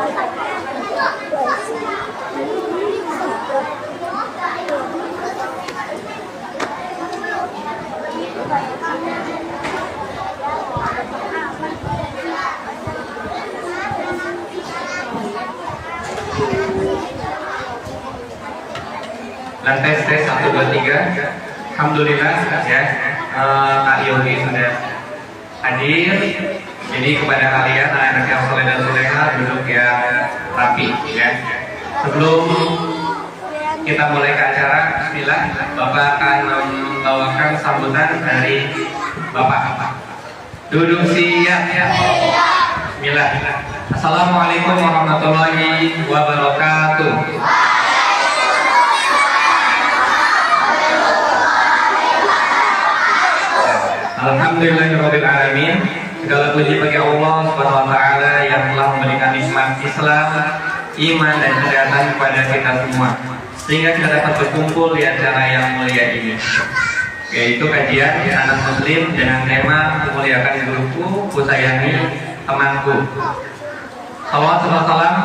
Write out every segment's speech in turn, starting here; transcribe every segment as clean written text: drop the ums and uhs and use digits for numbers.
Dan tes 1 2 3. Alhamdulillah ya, Kak Yogi sudah hadir. Jadi kepada kalian anak-anak yang soleh dan soleha, duduk yang rapi ya. Sebelum kita mulai ke acara, bismillah, Bapak akan membawakan sambutan dari Bapak. Duduk siap ya. Bismillah. Assalamualaikum warahmatullahi wabarakatuh. Alhamdulillahirabbil alamin. Segala puji bagi Allah Subhanahu wa taala yang telah memberikan nikmat Islam, iman dan kesehatan kepada kita semua, sehingga kita dapat berkumpul di acara yang mulia ini, yaitu kajian anak muslim dengan tema memuliakan guruku, ku sayangi temanku. Salawat serta salam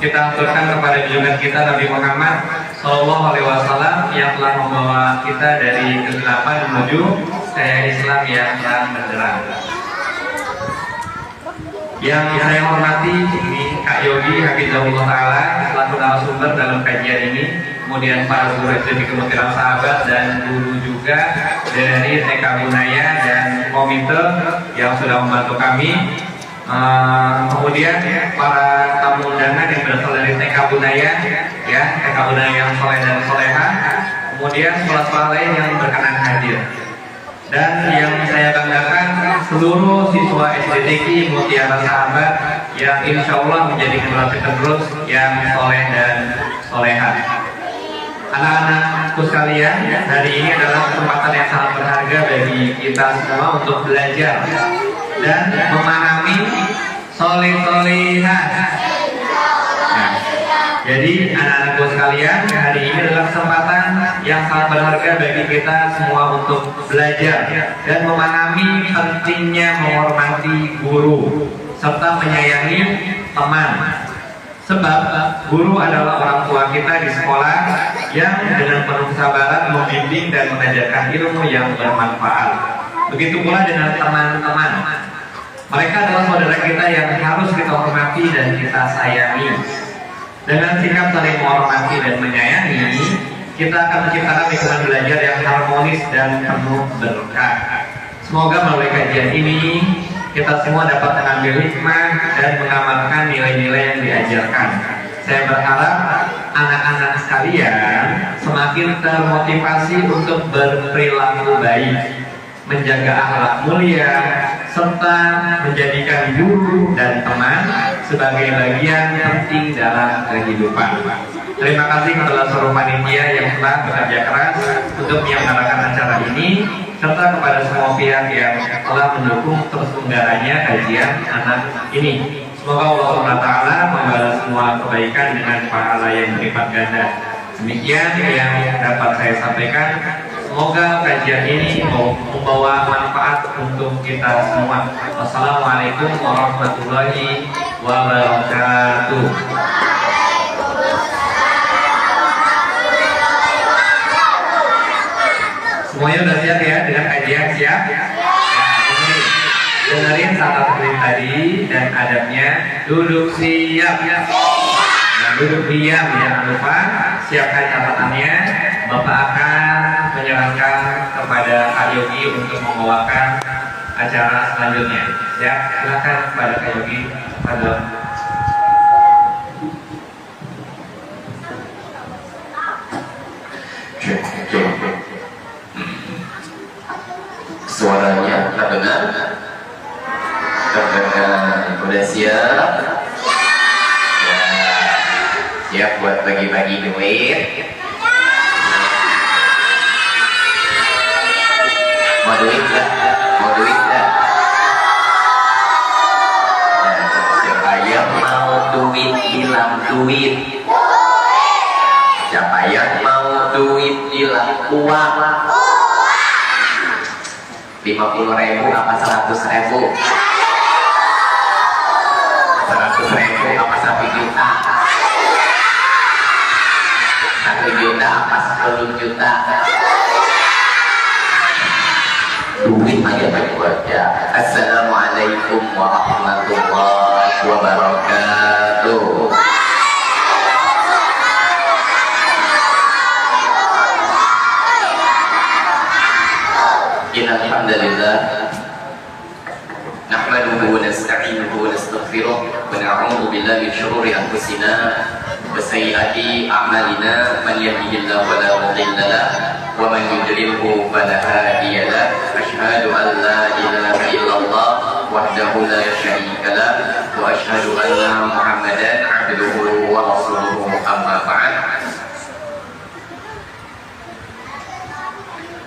kita aturkan kepada junjungan kita Nabi Muhammad Sallallahu Alaihi Wasallam yang telah membawa kita dari kegelapan menuju cahaya Islam yang terang benderang. Yang saya hormati ini Kak Yogi Hafizahullah Ta'ala selaku narasumber dalam kajian ini, kemudian para guru SD Kementerian Sahabat dan guru juga dari TK Bunaya dan komite yang sudah membantu kami. Kemudian para tamu undangan yang berasal dari TK Bunaya ya, TK Bunaya yang soleh dan soleha, kemudian sekolah-sekolah lain yang berkenan hadir. Dan yang saya banggakan seluruh siswa SDTK Mutiara Sahabat yang insya Allah menjadi generasi penerus yang soleh dan soleha. Anak-anakku sekalian, hari ini adalah kesempatan yang sangat berharga bagi kita semua untuk belajar dan memahami soleh-solehan. Nah, jadi anak-anakku sekalian, hari ini adalah kesempatan yang sangat berharga bagi kita semua untuk belajar dan memahami pentingnya menghormati guru serta menyayangi teman. Sebab guru adalah orang tua kita di sekolah yang dengan penuh kesabaran membimbing dan mengajarkan ilmu yang bermanfaat. Begitu pula dengan teman-teman. Mereka adalah saudara kita yang harus kita hormati dan kita sayangi. Dengan sikap saling menghormati dan menyayangi, kita akan menciptakan lingkungan belajar yang harmonis dan penuh berkah. Semoga melalui kajian ini kita semua dapat mengambil hikmah dan mengamalkan nilai-nilai yang diajarkan. Saya berharap anak-anak sekalian semakin termotivasi untuk berperilaku baik, menjaga akhlak mulia, serta menjadikan guru dan teman sebagai bagian penting dalam kehidupan. Terima kasih kepada seluruh panitia yang telah bekerja keras untuk menyelenggarakan acara ini, serta kepada semua pihak yang telah mendukung terselenggaranya kajian anak ini. Semoga Allah SWT membalas semua kebaikan dengan pahala yang berlipat ganda. Demikian yang dapat saya sampaikan. Semoga kajian ini membawa manfaat untuk kita semua. Wassalamualaikum warahmatullahi wabarakatuh. Semuanya udah siap ya dengan kajian? Siap? Dengerin salah taklim tadi dan adabnya. Duduk siap. Nah, duduk diam, jangan lupa. Siapkan catatannya. Bapak akan menyerahkan kepada Kak Yogi untuk membawakan acara selanjutnya. Ya, silakan kepada Kak Yogi. Halo. Suaranya terdengar? Udah siap? Ya, siap buat bagi-bagi duit? Mau duit lah? Siapa yang mau duit bilang duit? Siapa yang mau duit bilang uang? 50.000 apa 100.000? 100.000 apa 1 warahmatullahi wabarakatuh. Innal hamdalillah nahmaduhu wa nasta'inuhu wa nastaghfiruh wa na'udzu billahi min shururi anfusina wa sayyiati a'malina man yahdihillahu fala mudilla lahu wa man yudlilhu fala hadiya lahu asyhadu an la ilaha illallah wahdahu la syarika lahu wa asyhadu anna muhammadan 'abduhu wa rasuluhu amma ba'd.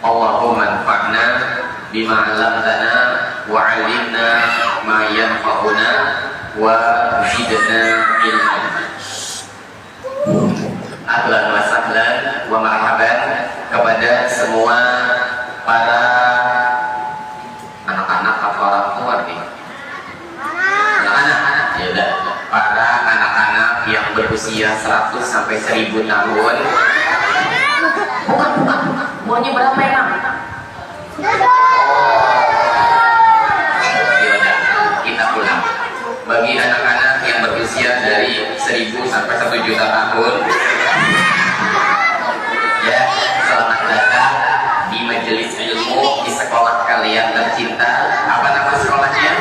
Allahumma anfa'na bima 'allamtana wa 'allimna ma yanfa'una wa zidna ilman. Ahlan wa sahlan wa marhaban kepada semua para anak-anak atau orang tua nih. Anak-anak, ya udah, para anak-anak yang berusia 100 sampai 1000 tahun. Bukan, umurnya berapa emang? Yaudah, kita pulang. Bagi anak-anak yang berusia dari 1000 sampai 1 juta tahun, ya, selamat datang di majelis ilmu di sekolah kalian tercinta. Apa nama sekolahnya?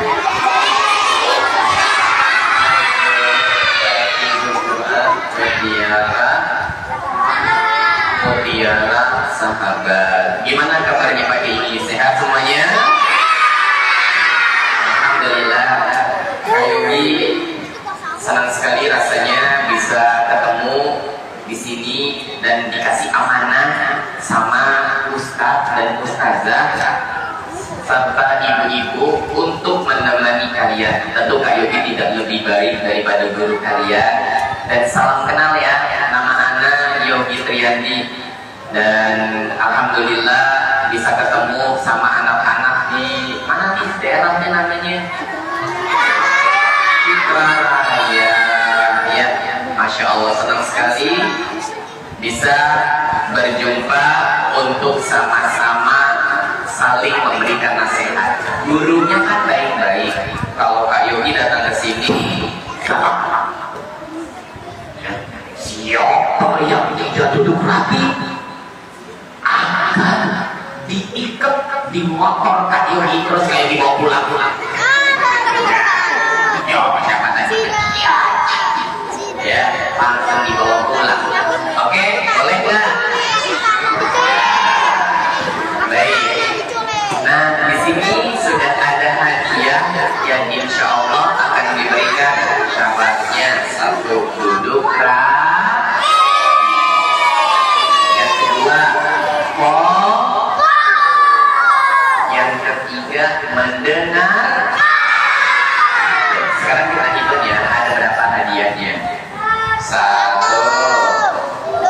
Mutiara Sahabat. Gimana kabarnya pagi ini? Sehat semuanya? Alhamdulillah. Ayubi senang sekali rasanya bisa ketemu di sini dan dikasih amanah sama ustadz dan ustazah serta ibu-ibu untuk menemani kalian. Tentu Kak Yogi tidak lebih baik daripada guru kalian. Dan salam kenal ya, nama Ana Yogi Triandi. Dan alhamdulillah bisa ketemu sama anak-anak di mana nih daerahnya namanya? Citraraya. Ya, masya Allah, senang sekali bisa berjumpa untuk sama-sama saling memberikan nasihat. Gurunya kan baik-baik. Kalau Kak Yogi datang ke sini, siapa yang tidak duduk rapi akan diikat di motor Kak Yogi terus kayak dibawa pulang-pulang. Ya, siapa tadi? Ya, langsung dibawa pulang. Oke, boleh nggak? Baik. Nah, di sini sudah ada hadiah yang insya Allah akan diberikan. Syaratnya satu, duduk rapi. Yang kedua, yang ketiga, mendengar. Sekarang kita hitung ya, ada berapa hadiahnya. 1, 2,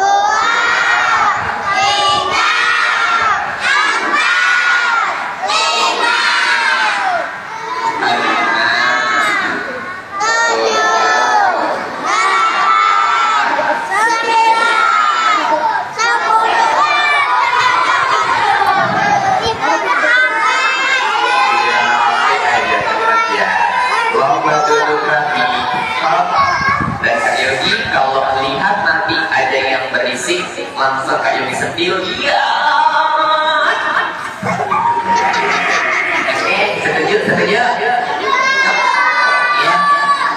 dan Kak Yogi kalau melihat nanti ada yang berisik langsung Kak Yogi sentil. Iya. Oke, setuju? Ya.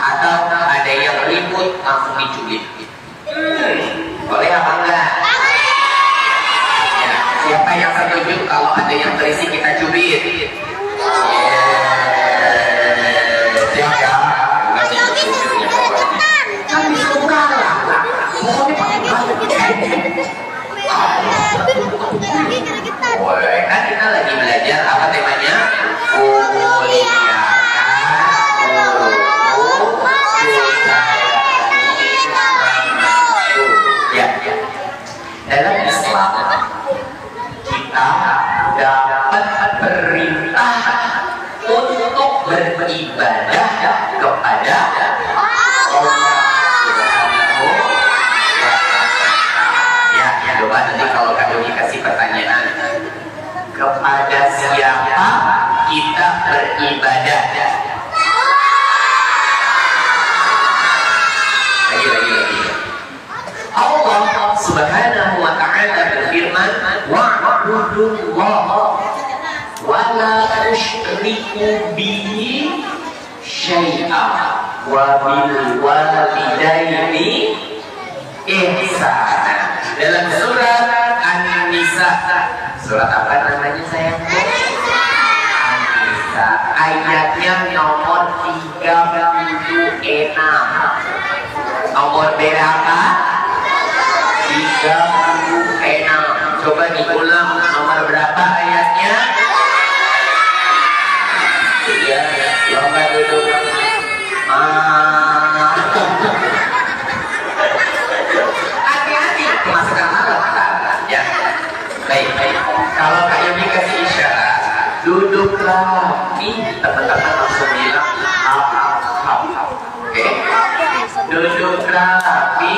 Atau ada yang ribut langsung diculik. Boleh apa enggak? Ya. Siapa yang setuju kalau ada yang berisik kita cubit? Kan kita lagi belajar apa temanya? Ya. Dalam Islam kita dapat perintah untuk beribadah kepada Allah. Coba nanti kalau Kak Yogi kasih pertanyaan, kepada siapa kita beribadah? tusyriku bihi syai'a wa bil walidaini ihsana. Dalam surat An-Nisa, surat apa namanya sayang? An-Nisa, ayatnya nomor 36. Nomor berapa? 36. Coba diulang, nomor berapa ayatnya? Ya, lomba duduk. Hati-hati, masukkan malam. Ya, baik. Kalau Kak Yogi kasih isyarat, duduk rapi, teman-teman langsung bilang hap. Oke? Duduk rapi.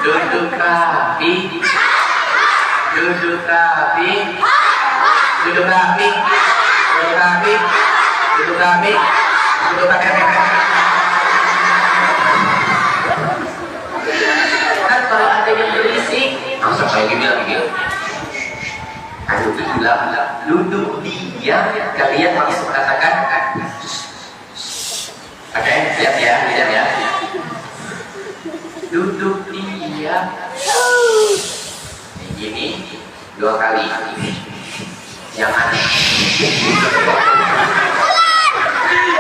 Duduk rapi. Duduk rapi. Duduk rapi. Duduk rapi. Duduk rapi. Duduk rapi. Kan kalau ada yang berisik, langsung kayak bilang gitu. Ayo bilang, duduk diam. Kalian langsung katakan. Oke, siap ya, siap ya. Duduk diam. Gini 2 kali. Jangan.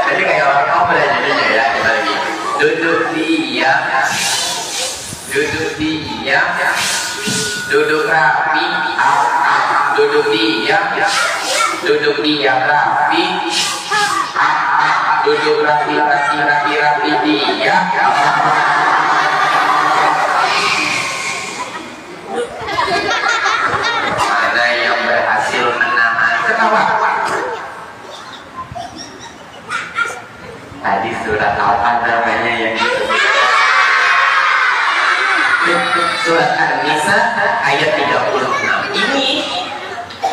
Jadi kayak orang belajar ya, kita lagi. Duduk diam. Duduk diam. Duduk rapi. Duduk diam. Duduk diam rapi. Duduk rapi diam. Mana yang berhasil menahan ketawa? Tadi surat apa namanya yang disebut? Surat An-Nisa ayat 36. Ini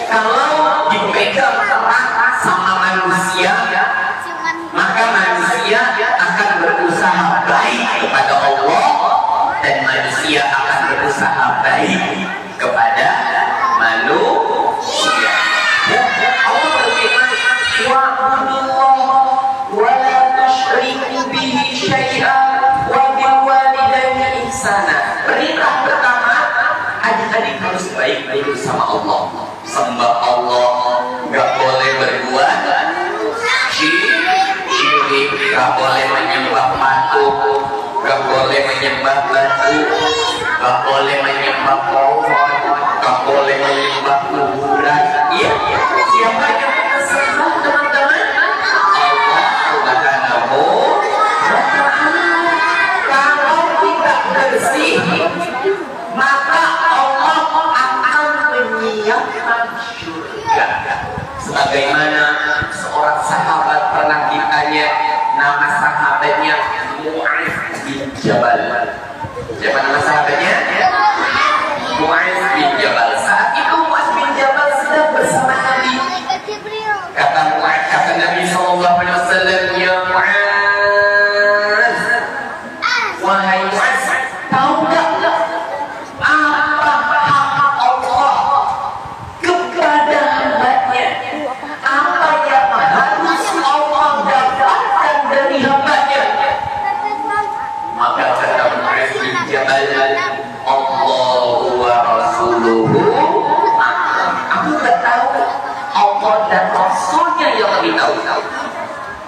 kalau dipegang erat sama manusia, maka manusia akan berusaha baik kepada Allah dan manusia akan berusaha baik kepada manusia. Allah berfirman, wa'budullaha wa la tusyriku bihi syai'an wa bil walidaini ihsana. Perintah pertama, adik-adik harus baik dulu sama Allah. Sembah Allah, nggak boleh berbuat syirik, nggak boleh menyembah patung, nggak boleh menyembah batu, nggak boleh menyembah pohon, nggak boleh menyembah kuburan. Iya, siapa yang kita sembah teman-teman? Allah Subhanahu wa ta'ala. Kalau kita bersih, maka Allah akan menyiapkan surga. Sebagaimana seorang sahabat pernah ditanya, nama sahabatnya Mu'adz bin Jabal. Siapa nama sahabatnya? Mu'adz bin Jabal. Saat itu Mu'adz bin Jabal sedang bersama Nabi. Kata Nabi SAW, ya Mu'adz, wahai Mu'adz, tahu gak apa hak Allah kepada hambanya? Apa yang harus Allah dapatkan dari hambanya? Maka kata Mu'adz bin Jabal, Allahu wa Rasuluhu. Aku tak tahu, Allah dan Rasulnya yang lebih tahu.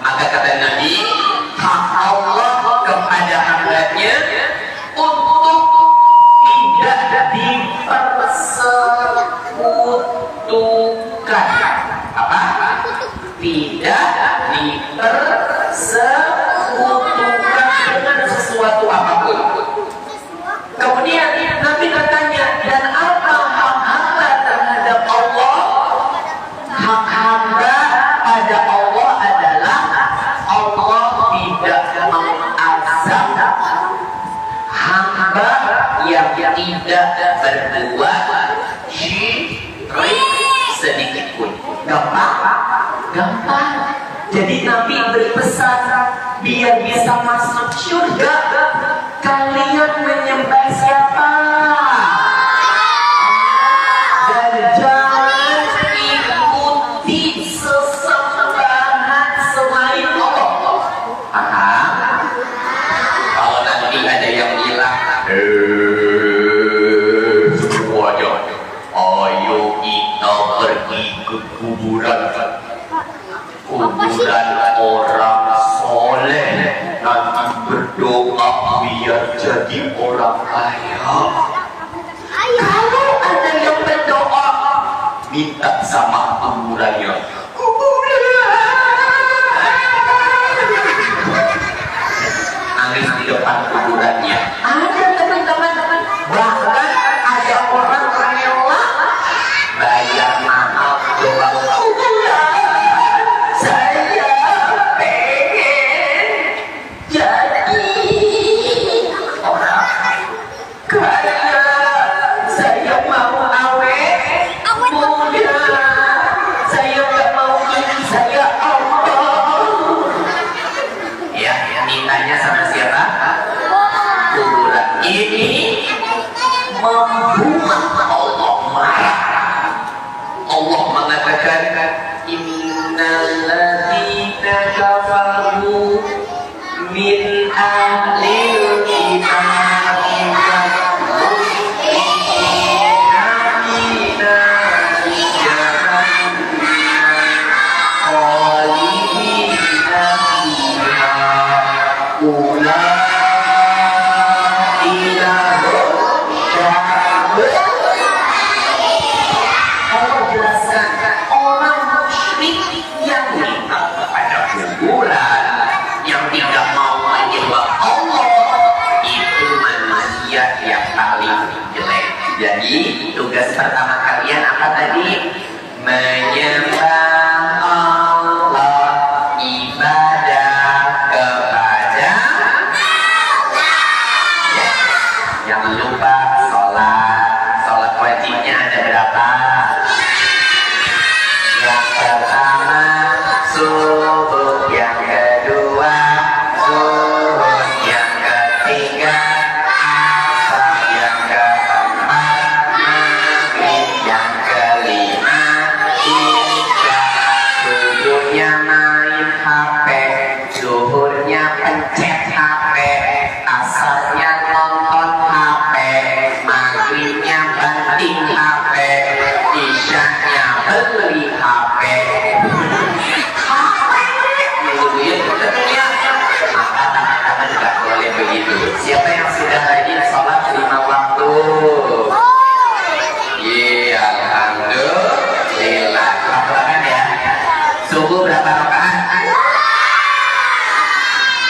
Maka kata Nabi, hak Allah kepada hambanya untuk tidak dipersekutukan. Apa? Tidak dipersekutukan dengan sesuatu apapun. Kemudian Nabi bertanya, dan apa hak hamba terhadap Allah? Hak hamba pada Allah adalah Allah tidak mengazab hamba yang tidak berbuat syirik sedikit pun. Gampang. Jadi Nabi berpesan, biar bisa masuk surga, kalian menyembah siapa? Dan jangan ikuti sesat sama kuburannya. Nangis di depan kuburannya. Ada teman-teman, bahkan ada orang rela bayar mahal doang. Saya pengen jadi orang kaya, saya mau awet muda, saya gak mau ini, saya Allah. Ya, mintanya sama siapa? Kuburan. Ini membuat Allah marah. Allah mengatakan, innalladzina kafaru min ahlil kitab Jadi tugas pertama kalian apa tadi? Menyembah Allah, ibadah kepada ya. Jangan lupa sholat wajibnya ada berapa? Yang pertama subuh, yang kedua zuhur, yang ketiga asar, yang keempat maghrib, yang kelima isya. Sujudnya main HP, zuhurnya pencet HP, asarnya nonton HP, maghribnya banting HP, isyanya beli HP. Maka teman-teman tidak boleh begitu. Siapa yang sudah rajin sholat 5 waktu? Iya, alhamdulillah. Lakukan ya. Subuh berapa rakaat?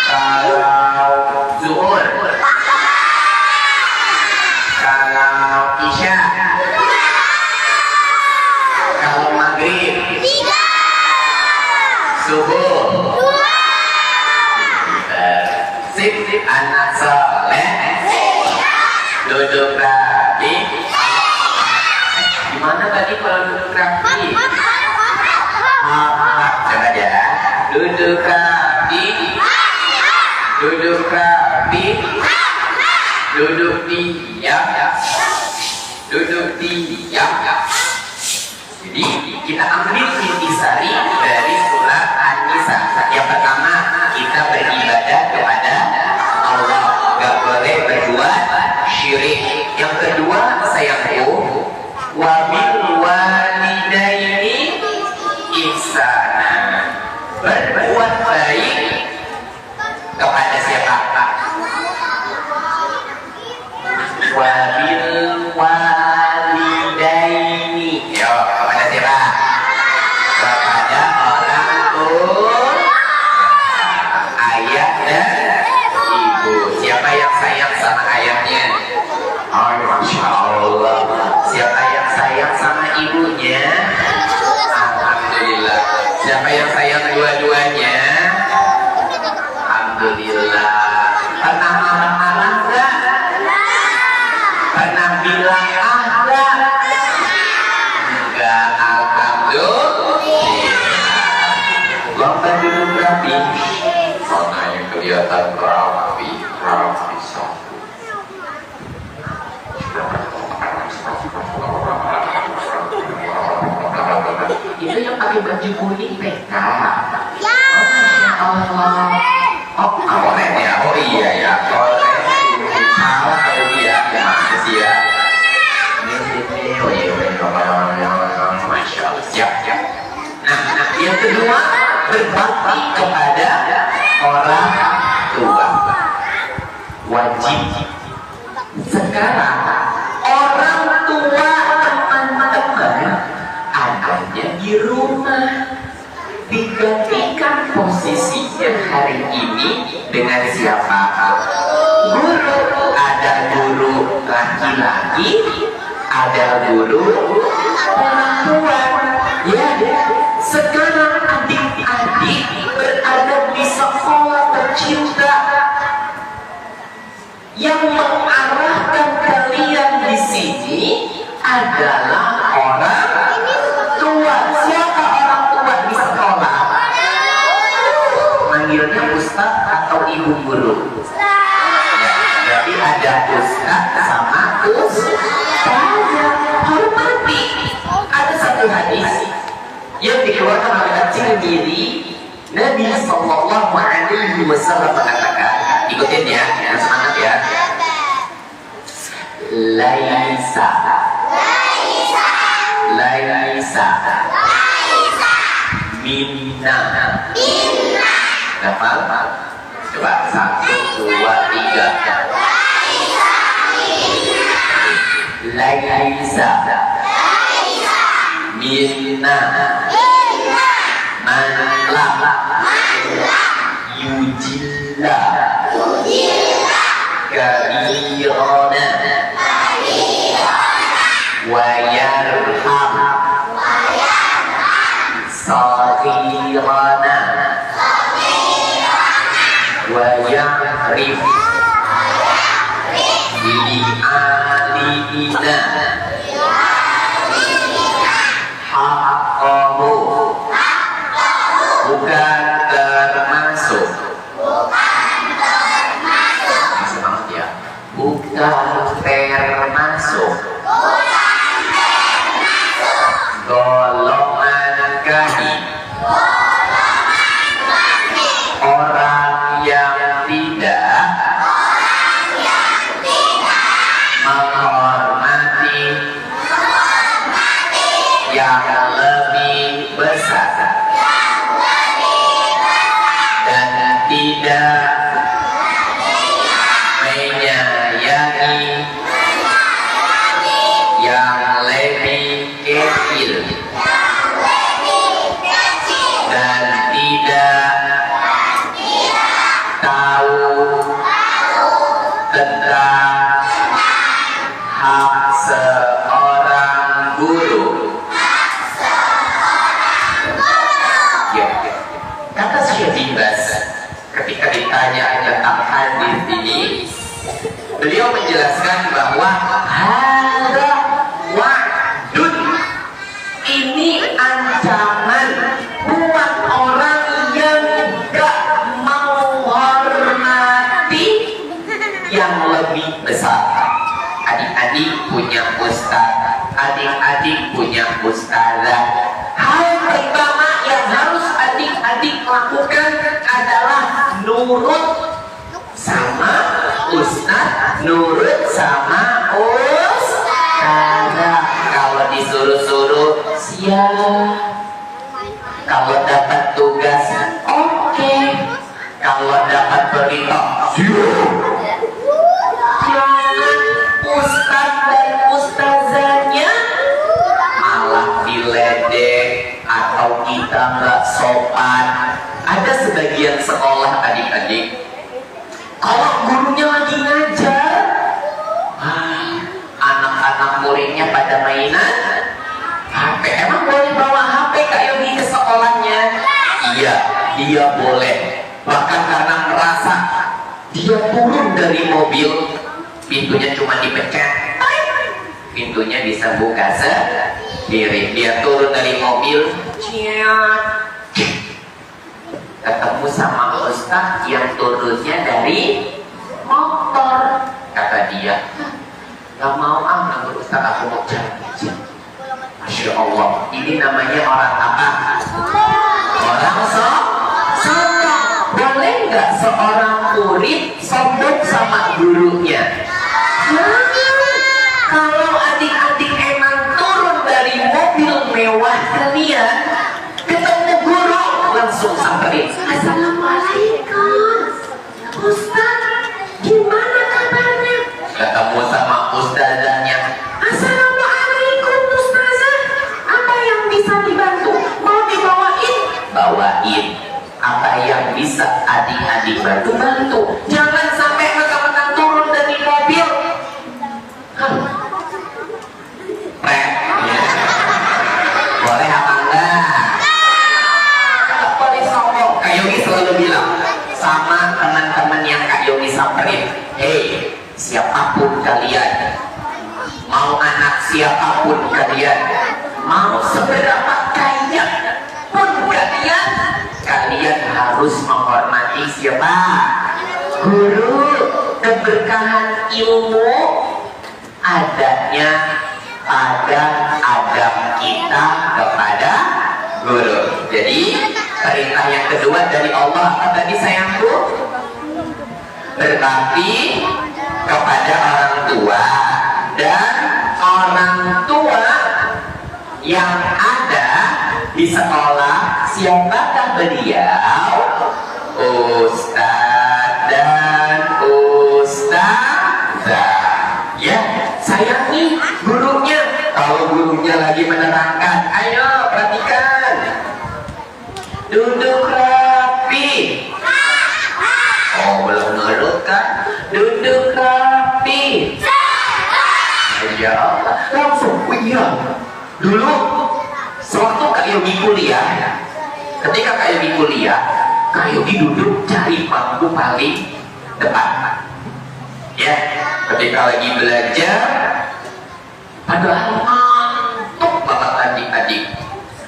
Kalau zuhur, kalau isya, kalau maghrib, subuh. Sip, anak soleh, duduk rapi. Gimana tadi kalau duduk rapi? Coba ya. Duduk rapi, duduk rapi, duduk diam, duduk diam. Jadi kita ambil intisari dari surat An-Nisa. Yang pertama, kita beribadah kepada Allah, gak boleh berbuat syirik. Yang kedua, sayangku, wabil walidaini ihsana, berbuat baik kepada siapa? Wabil walidaini, yo, kepada siapa? Kepada orang tua, ayah dan ibu. Siapa yang sayang sama ayahnya? Oh, Masya Allah. Siapa yang sayang sama ibunya? Alhamdulillah. Siapa yang sayang dua-duanya? Alhamdulillah. Pernah marah-marah enggak? Pernah bilang enggak? Enggak, alhamdulillah. Lomba duduk rapi. Mana yang kelihatan rapi, rapi satu. Itu yang pakai baju kuning PK. Ya. Oh, Masya Allah. Oh, oren ya? Oh iya ya, oren. Salah kalau dia, ya makasih ya. Ini, oh iya, Masya Allah. Siap. Nah, yang kedua, berbakti kepada orang tua. Wajib. Sekarang orang tua teman-teman ada rumah. Digantikan posisinya hari ini dengan siapa? Guru. Ada guru laki-laki, ada guru perempuan. Ya, sekarang adik-adik berada di sekolah tercinta. Yang mengarahkan kalian di sini adalah orang tua. Siapa orang tua di sekolah? Manggilnya Ustaz atau Ibu Guru? Ya, jadi ada Ustaz sama Ustazah. Hormati. Ada satu hadis yang dikeluarkan oleh At-Tirmidzi. Nabi Sallallahu Alaihi Wasallam mengatakan, ikutin ya, yang semangat ya. Laisa minna. Hafal? Coba 1, 2, 3. Laisa minna man lam yujilla kabirana wa yarham saghirana wa ya'rif li alina haqqahu. Bukan termasuk. Semangat ya. Bukan termasuk golongan kami orang yang tidak menghormati yang lebih besar dan tidak menyayangi yang lebih kecil dan tidak tahu tentang hak seorang guru. Ya. Kata Syekh bin Baz ketika ditanya tentang hadis ini, beliau menjelaskan bahwa hadza wa'dun, ini ancaman buat orang yang gak mau hormati yang lebih besar. Adik-adik punya ustaz, adik-adik punya ustazah. Hal pertama yang harus adik-adik lakukan adalah nurut sama ustaz, nurut sama ustazah. Kalau disuruh-suruh siap, kalau dapat tugas oke, kalau dapat perintah siap. Jangan ustaz dan ustazahnya malah diledek atau kita nggak sopan. Ada sebagian sekolah adik-adik, kalau gurunya lagi ngajar, anak-anak muridnya pada mainan HP. Emang boleh bawa HP Kak Yogi ke sekolahnya? Iya, dia boleh. Bahkan karena merasa dia turun dari mobil, pintunya cuma dipencet, pintunya bisa buka sendiri. Dia turun dari mobil, ketemu sama ustaz yang turunnya dari motor. Kata dia, gak mau nunggu ustaz, aku mau jalan. Masya Allah, ini namanya orang apa? Orang sombong. Boleh nggak seorang murid sombong sama gurunya? Kalau adik-adik emang turun dari mobil mewah kalian, ketemu guru langsung samperin, Assalamualaikum Ustaz, gimana kabarnya? Ketemu sama ustazahnya, Assalamualaikum Ustazah, apa yang bisa dibantu? Mau dibantu-bantu. Jangan sampai mentang-mentang turun dari mobil boleh apa enggak? Kalau boleh sombong. Kak Yogi selalu bilang sama teman-teman yang Kak Yogi samperin, hey, siapapun kalian, mau anak siapapun kalian, mau seberapa kaya pun kalian, kalian harus menghormati siapa? Guru. Keberkahan ilmu adanya pada adab kita kepada guru. Jadi perintah yang kedua dari Allah apa tadi sayangku? Berbakti kepada orang tua, dan orang tua yang ada di sekolah siapakah beliau? Ustadz dan ustadzah. Ya, sayangi gurunya. Kalau gurunya lagi menerangkan, ayo perhatikan, duduk rapi. Oh, belum nurut kan? Duduk rapi. Ya, langsung iya. Dulu sewaktu Kak Yogi kuliah, ketika Kak Yogi kuliah, Kak Yogi duduk cari bangku paling depan. Ya, ketika lagi belajar, padahal ngantuk banget adik-adik.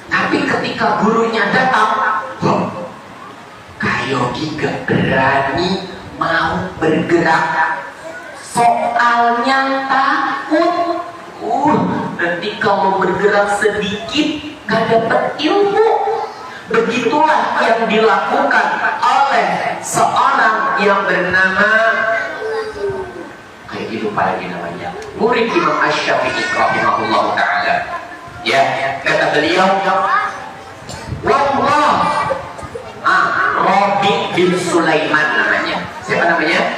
Tapi ketika gurunya datang, Kak Yogi gak berani mau bergerak. Soalnya takut. Nanti kalau bergerak sedikit gak dapat ilmu. Begitulah yang dilakukan oleh seorang yang bernama, kayak gitu lupa lagi namanya, murid Imam Asy-Syafi'i rahimahullah ta'ala. Ya, kata beliau, wallah, Rabi bin Sulaiman namanya. Siapa namanya?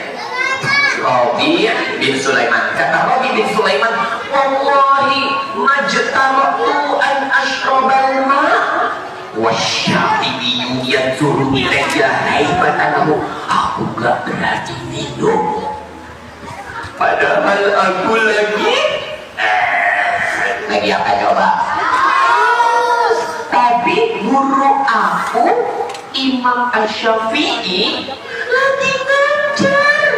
Rabi bin Sulaiman. Kata Rabi bin Sulaiman, wallahi majtama'tu an ashrabal ma' wasyafi'i yanzuru ilayya haibatan lahu. Aku gak berani minum, padahal aku lagi apa coba? Tapi guru aku Imam Asy-Syafi'i lagi ngajar.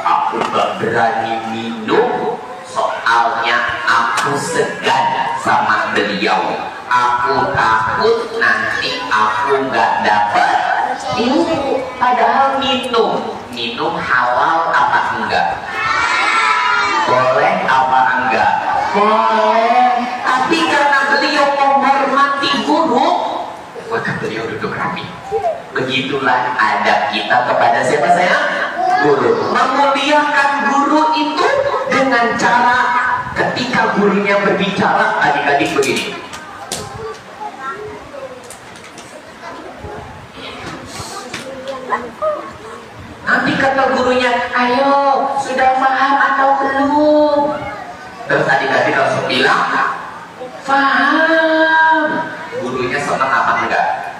Aku gak berani minum, soalnya aku segan sama beliau. Aku takut nanti aku gak dapat ilmu. Padahal minum halal apa enggak? Boleh apa enggak? Boleh. Tapi karena beliau menghormati guru, maka beliau duduk rapi. Begitulah adab kita kepada siapa sayang? Guru. Memuliakan guru itu dengan cara ketika gurunya berbicara, adik-adik begini. Nanti kata gurunya, ayo sudah paham atau belum? Terus adik-adik langsung bilang, paham. Gurunya senang apa enggak?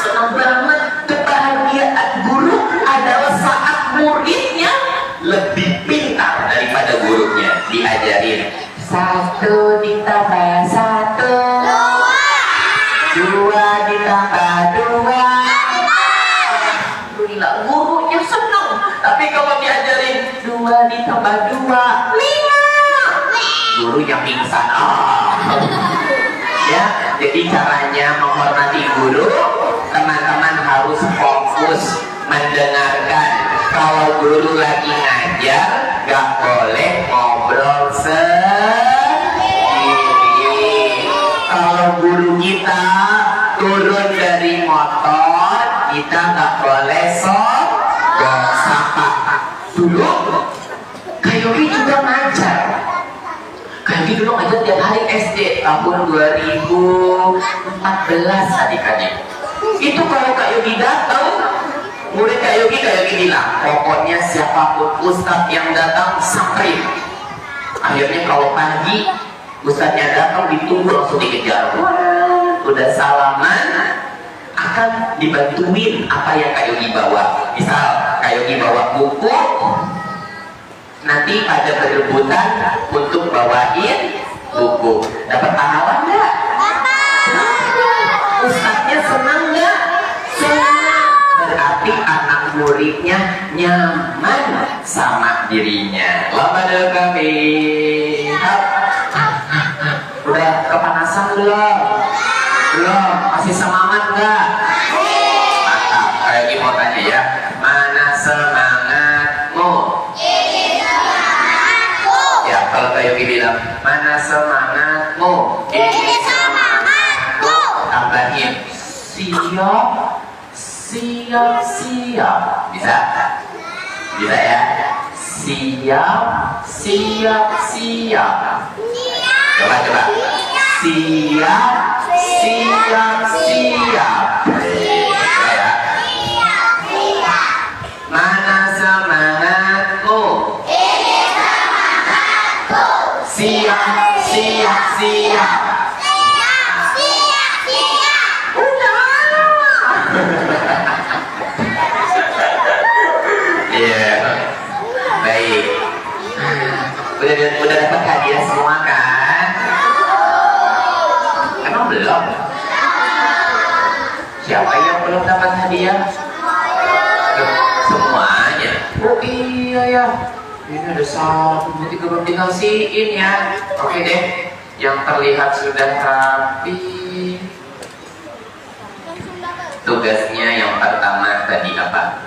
Senang banget. Kebahagiaan guru adalah saat muridnya lebih pintar daripada gurunya. Diajarin 1 ditambah 1, 2 ditambah 2. Gurunya senang. Tapi kalau diajarin 2 ditambah 2, 5, gurunya pingsan. Ya, jadi caranya menghormati guru, teman-teman harus fokus mendengarkan. Kalau guru lagi ngajar, gak boleh ngobrol sendiri. Kalau guru kita turun dari motor, kita gak boleh sapa. Dulu Kak Yogi juga ngajar. Kak Yogi dulu ngajar tiap hari SD tahun 2014 adik-adik. Itu kalau Kak Yogi datang, murid Kak Yogi bilang, pokoknya siapapun ustadz yang datang samperin. Akhirnya kalau pagi ustadznya datang, ditunggu langsung dikejar. Wah, udah salaman, akan dibantuin apa yang Kak Yogi bawa. Misal Kak Yogi bawa buku, nanti pada berebutan untuk bawain buku. Dapat pahala nggak? Ustadznya senang nggak? Senang. Berarti anak muridnya nyaman sama dirinya. Lama kami. Udah kepanasan belum? Belum. Masih semangat nggak? Mantap. Kayak gini mau tanya ya. Mana semangatmu? Ini semangatku. Ya kalau kayak bilang mana semangatmu? Ini semangatku. Tambahin siap, siap, siap. Bisa? Bisa ya? Siap, siap, siap. Coba, coba. Siap, siap, siap. Coba ya. Mana semangatmu? Ini semangatku. Siap, siap, siap. Iya, baik. Udah dapat hadiah semua kan? Emang belum? Siapa yang belum dapat hadiah? Semuanya. Oh iya ya. Ini ada 1, 2, 3 belum dikasihin ya. Oke deh. Yang terlihat sudah rapi. Tugasnya yang pertama tadi apa?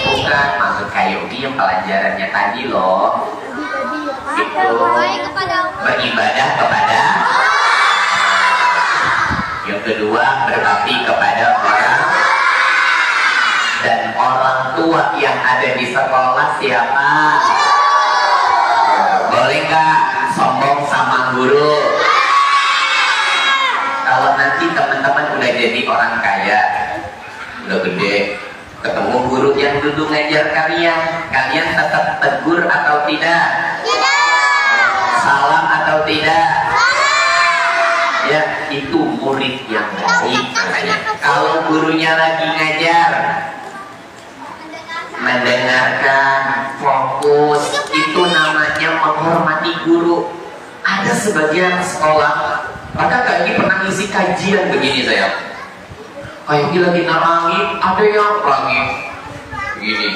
Bukan, maksud Kak Yogi yang pelajarannya tadi loh. Itu beribadah kepada. Yang kedua, berbakti kepada orang. Dan orang tua yang ada di sekolah siapa? Boleh nggak sombong sama guru? Kalau nanti teman-teman udah jadi orang kaya, udah gede, ketemu guru yang dulu ngajar kalian, kalian tetap tegur atau tidak? Salam atau tidak? Ya, itu murid yang baik namanya. Kalau gurunya lagi ngajar, mendengarkan, fokus, itu namanya menghormati guru. Ada sebagian sekolah, maka Kak Yogi pernah ngisi kajian begini saya. Kak Yogi lagi nangis, ada yang lagi begini,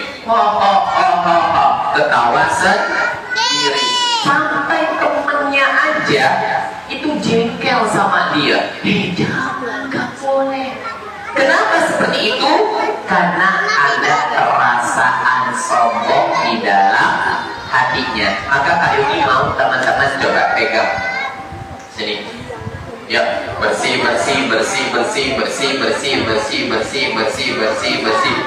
ketawa sendiri. Sampai temennya aja itu jengkel sama dia. Jangan, gak boleh. Kenapa seperti itu? Karena ada perasaan sombong di dalam hatinya. Maka Kak Yogi mau teman-teman coba pegang sini. Ya, bersih, bersih, bersih, bersih, bersih, bersih, bersih, bersih, bersih, bersih, bersih.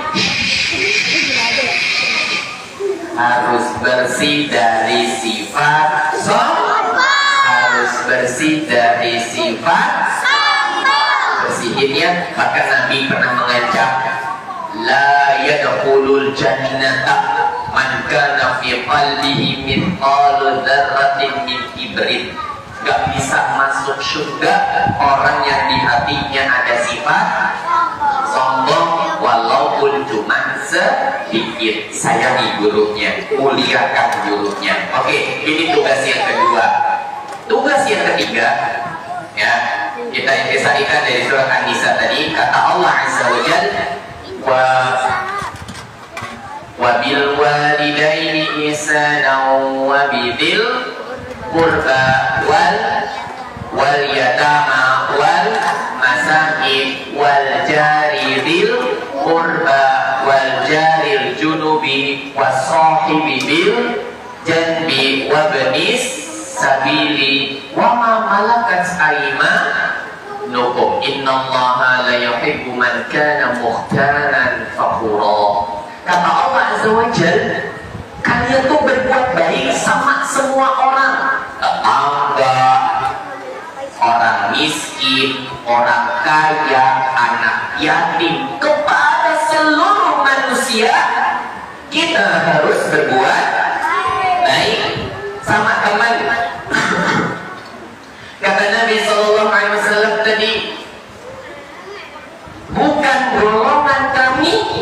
Harus bersih dari sifat sombong. Harus bersih dari sifat sombong. Bersihinnya, maka Nabi pernah mengancam, la yadkhulul jannata man kana fi qalbihi mithqalu dzarratin min kibrin. Gak bisa masuk surga orang yang di hatinya ada sifat sombong, walaupun cuma sedikit. Sayangi gurunya, muliakan gurunya. Oke, ini tugas yang kedua. Tugas yang ketiga, ya, kita intisarikan dari surah An-Nisa tadi. Kata Allah Azza wa Jalla, wa bil walidaini ihsanan wa bidil qurba wal yatama wal masakin wal jari dzil qurba wal jaril junubi was sahibi bil janbi wa banis sabili wa ma malakat aymanukum innallaha la yuhibbu man kana mukhtalan fakhura. Kata Allah Azza wa Jalla, kalian tuh berbuat baik sama semua orang, tetangga, orang miskin, orang kaya, anak yatim, kepada seluruh manusia. Kita harus berbuat baik sama teman. Kata Nabi SAW,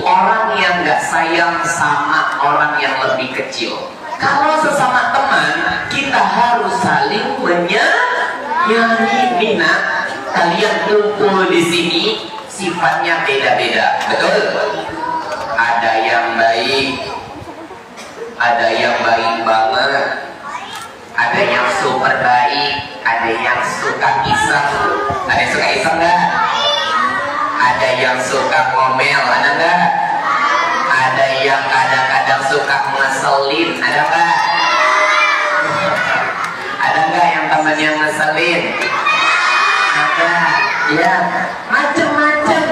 orang yang gak sayang sama orang yang lebih kecil. Kalau sesama teman, kita harus saling menyayangi. Nina, kalian kumpul di sini, sifatnya beda-beda, betul? Ada yang baik, ada yang baik banget, ada yang super baik, ada yang suka iseng. Ada yang suka iseng nggak? Ada yang suka ngomel, ada nggak? Ada yang kadang-kadang suka ngeselin, ada nggak? Ada nggak yang temannya ngeselin? Ada, ya, macem-macem.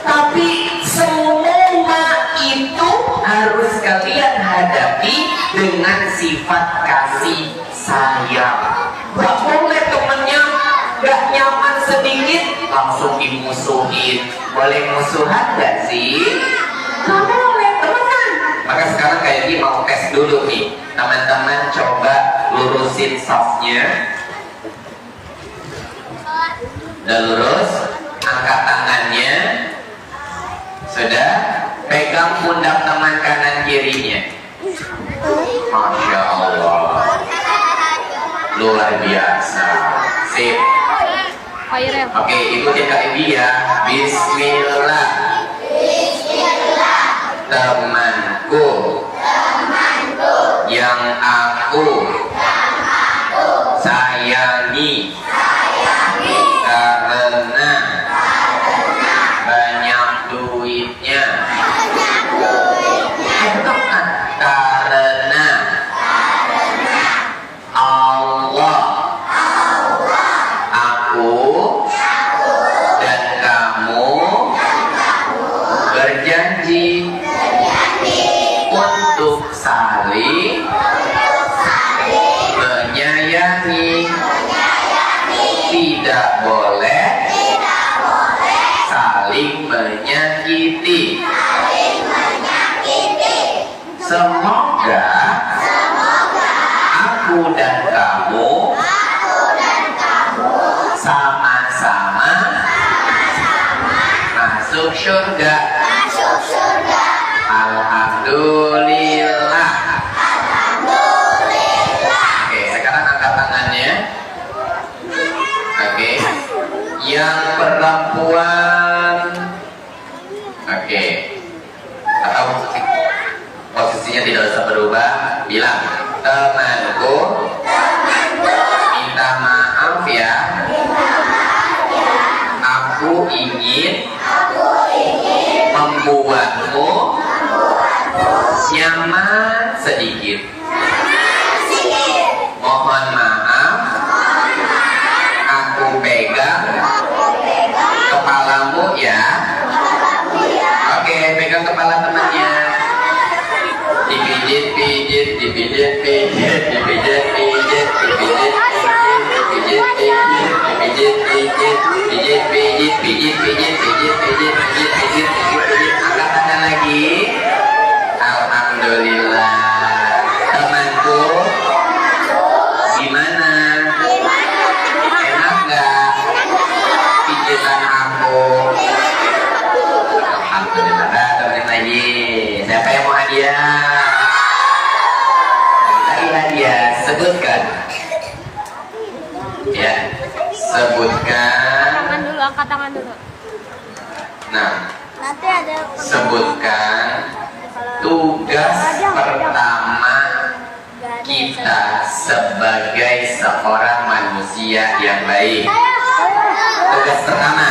Tapi semua itu harus kalian hadapi dengan sifat kasih sayang. Gak boleh temennya gak nyaman sedikit langsung dimusuhin. Boleh musuhan gak sih? Gak boleh temenan. Maka sekarang kayak gini mau tes dulu nih. Teman-teman coba lurusin softnya. Udah lurus, angkat tangannya. Sudah, pegang pundak teman kanan kirinya. Masya Allah, luar biasa. Sip. Oke, ikutin Kak Ibi ya. Bismillah. Temanku yang aku sayangi karena banyak duitnya, karena Allah, aku dan kamu berjanji untuk saling menyayangi, tidak boleh saling menyakiti. Semoga aku dan kamu sama-sama masuk surga. Alhamdulillah. Oke, sekarang angkat tangannya. Oke, yang perempuan. Oke, atau posisinya tidak usah berubah. Bilang, temanku, minta maaf ya. Aku ingin membuatmu nyaman sedikit. Mohon maaf, aku pegang kepalamu ya. Oke, pegang kepala temannya. Dipijit, pijit, dipijit, pijit, dipijit, pijit, dipijit, pijit, dipijit, pijit, pijit, pijit, pijit, pijit, pijit, pijit, pijit, pijit, pijit. Angkat tangan lagi. Alhamdulillah. Temanku, gimana? Enak nggak pijitan aku? Alhamdulillah. Temenin lagi. Siapa yang mau hadiah? Lagi hadiah. Sebutkan. Ya, sebutkan. Tangan dulu, angkat tangan dulu. Nah, Nanti ada sebutkan tugas pertama kita sebagai seorang manusia yang baik. Tugas pertama.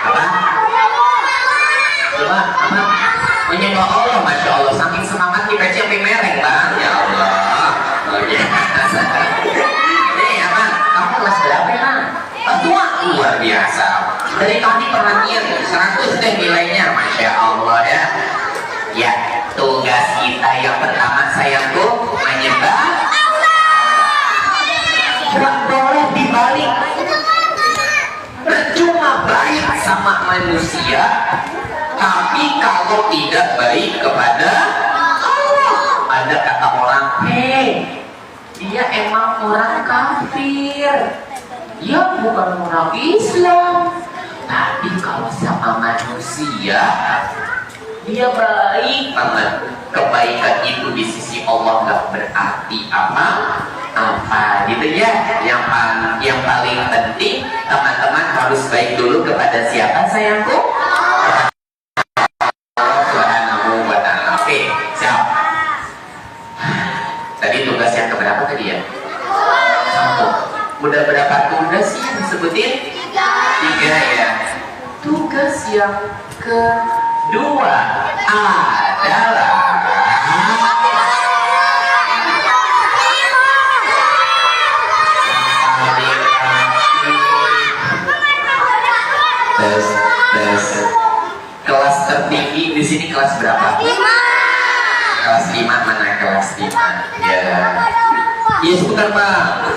Apa? Coba, apa? Menyembah Allah, Masya Allah. Saking semangat kita sampai mereng, Bang. Ya Allah. Oh, ya. Ini apa? Kamu kelas berapa, Bang? Tua, luar biasa. Dari tadi perhatian 100 deh nilainya, Masya Allah ya. Ya, tugas kita yang pertama sayangku menyembah Allah. Gak boleh dibalik. Percuma baik sama manusia, tapi kalau tidak baik kepada Allah. Ada kata orang, hei, dia emang orang kafir. Ya bukan orang Islam, tapi kalau sama manusia dia baik banget. Kebaikan itu di sisi Allah nggak berarti apa gitu ya. Yang paling penting teman-teman harus baik dulu kepada siapa sayangku? Allah Subhanahu wa Ta'ala. Oke, siap. Tadi tugas yang keberapa tadi ya? 1. Udah berapa tugas sih yang disebutin? 3 ya. Tugas yang kedua adalah tes. Kelas tertinggi di sini kelas berapa? 5. Kelas 5 mana kelas 5? Ya. Iya sebentar Pak.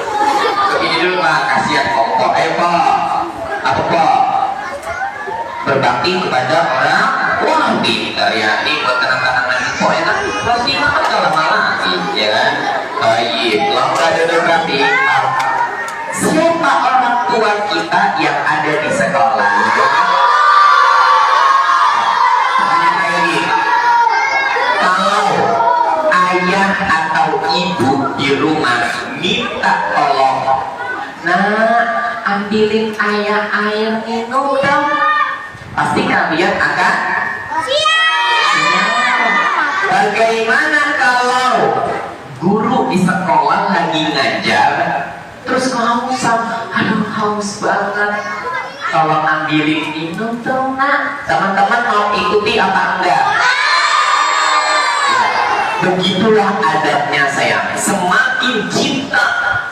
Begini dulu Pak, kasihan Pok. Ayo Pok. Apa Pok? Berbakti kepada orang. Wah pintar ya. Ini buat tangan-tangan Pok enak. Kelas 5 kan gak lama lagi, ya kan? Baik, lomba duduk rapi. Siapa orang tua kita yang ada di sekolah? Kalau ayah atau ibu di rumah minta tolong, nah ambilin ayah air minum dong, pasti kalian akan siap. Bagaimana kalau guru di sekolah lagi ngajar terus kehausan, aduh haus banget, tolong ambilin minum dong nak. Teman-teman mau ikuti apa enggak? Begitulah adabnya sayang. Semakin cinta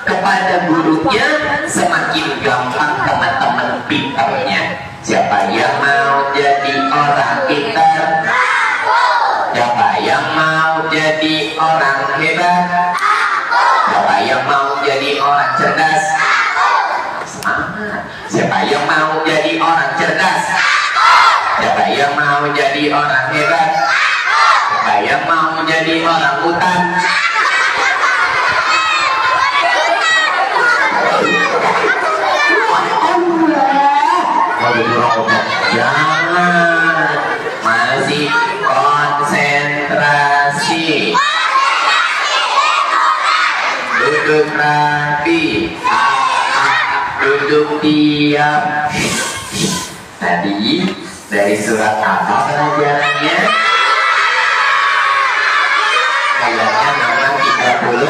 kepada gurunya, semakin gampang teman-teman pintarnya. Siapa yang mau jadi orang pintar? Siapa yang mau jadi orang hebat? Siapa yang mau jadi orang cerdas? Semangat. Siapa yang mau jadi orang cerdas? Siapa yang mau jadi orang hebat? Siapa yang mau jadi orang hutan? Jangan, masih konsentrasi. Duduk rapi, duduk diam. Tadi dari surat apa pelajarannya? Kayaknya nomor 30.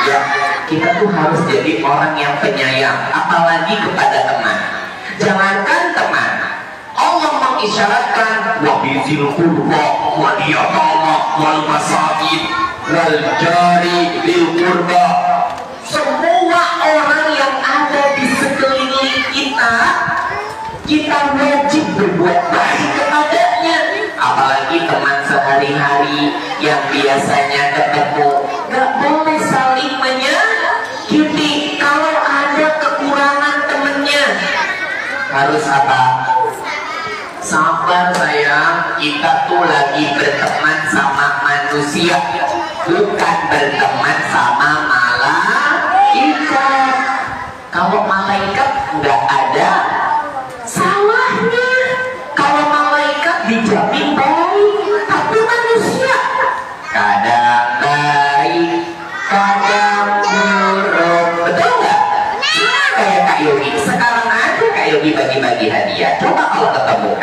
Ya, kita tuh harus jadi orang yang penyayang, apalagi kepada teman. Jangankan teman, Allah mengisyaratkan wa bizil qurba wal yatama wal masakin wal jari bil qurba. Semua orang yang ada di sekeliling kita, kita wajib berbuat baik kepadanya. Apalagi teman sehari-hari yang biasanya ketemu, gak boleh saling menyakiti. Kalau ada kekurangan temennya, harus apa? Sabar sayang, kita tuh lagi berteman sama manusia, bukan berteman sama malaikat. Kalau malaikat nggak ada salahnya, kalau malaikat dijamin baik, tapi manusia kadang baik, kadang buruk, betul nggak? Kayak Kak Yogi, sekarang aja Kak Yogi bagi-bagi hadiah. Coba kalau ketemu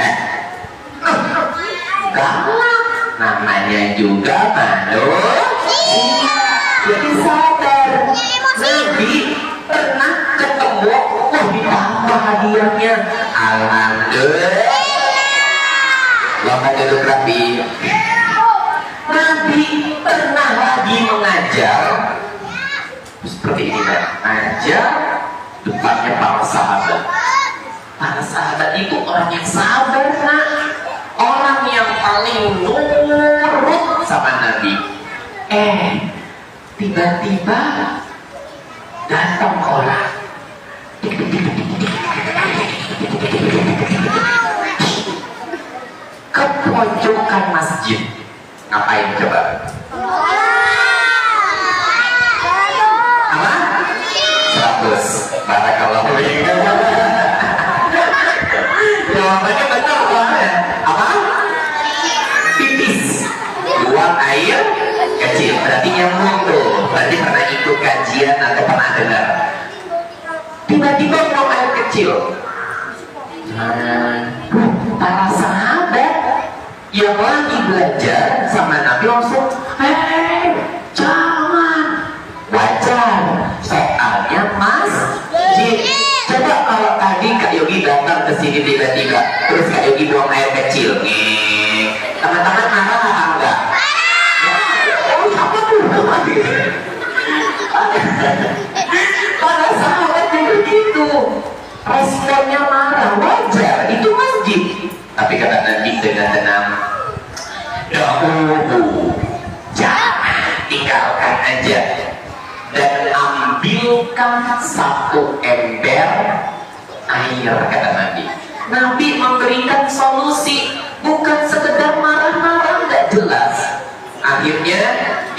galak, namanya juga manusia. Jadi sadar. Nabi pernah ketemu, ditambah hadiahnya. Alhamdulillah. Lomba duduk rapi. Nabi pernah lagi mengajar seperti ini kan, ngajar depannya para sahabat. Para sahabat itu orang yang sabar nak, orang yang paling nurut sama Nabi. Tiba-tiba datang orang ke pojokan masjid. Ngapain coba? Apa? 100. bagus. Barakallahu fiik. Jawabannya benar soalnya. Apa? Pipis. Buang air kecil. Berarti nyambung tuh. Berarti pernah ikut kajian atau pernah dengar. Tiba-tiba buang air kecil. Para sahabat yang lagi belajar sama Nabi langsung, jangan. Wajar. Soalnya masjid. Coba kalau tadi Kak Yogi datang ke sini tiba-tiba, terus Kak Yogi buang air kecil, nih, teman-teman marah apa enggak? Oh, apa tuh? Para sahabat juga gitu, responnya marah, wajar, itu masjid. Tapi kata Nabi dengan tenang, dahulu jangan tinggalkan aja. Dan ambilkan satu ember air, kata Nabi. Nabi memberikan solusi, bukan sekedar marah-marah nggak jelas. Akhirnya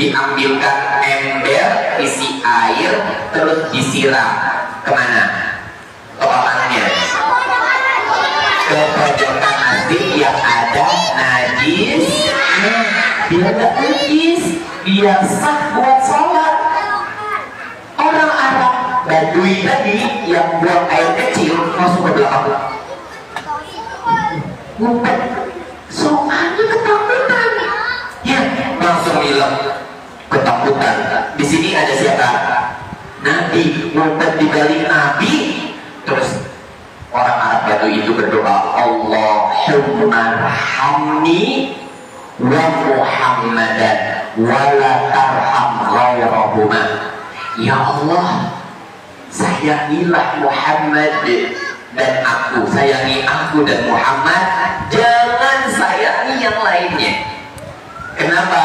diambilkan ember isi air, terus disiram kemana? Ke orangnya, ke pojokan masjid yang ada najis. Biar nggak najis, biar sah buat sholat. Orang Arab Badui tadi yang buang air kecil masuk ke belakang, ngumpet, soalnya ketakutan. Ya, langsung bilang ketakutan. Di sini ada siapa? Nabi, ngumpet di balik Nabi. Terus orang Arab Badui itu berdoa, Allahumma rahamni wa Muhammadan wa la tarham ghairahuma. Ya Allah, sayangilah Muhammad dan aku, sayangi aku dan Muhammad, jangan sayangi yang lainnya. Kenapa?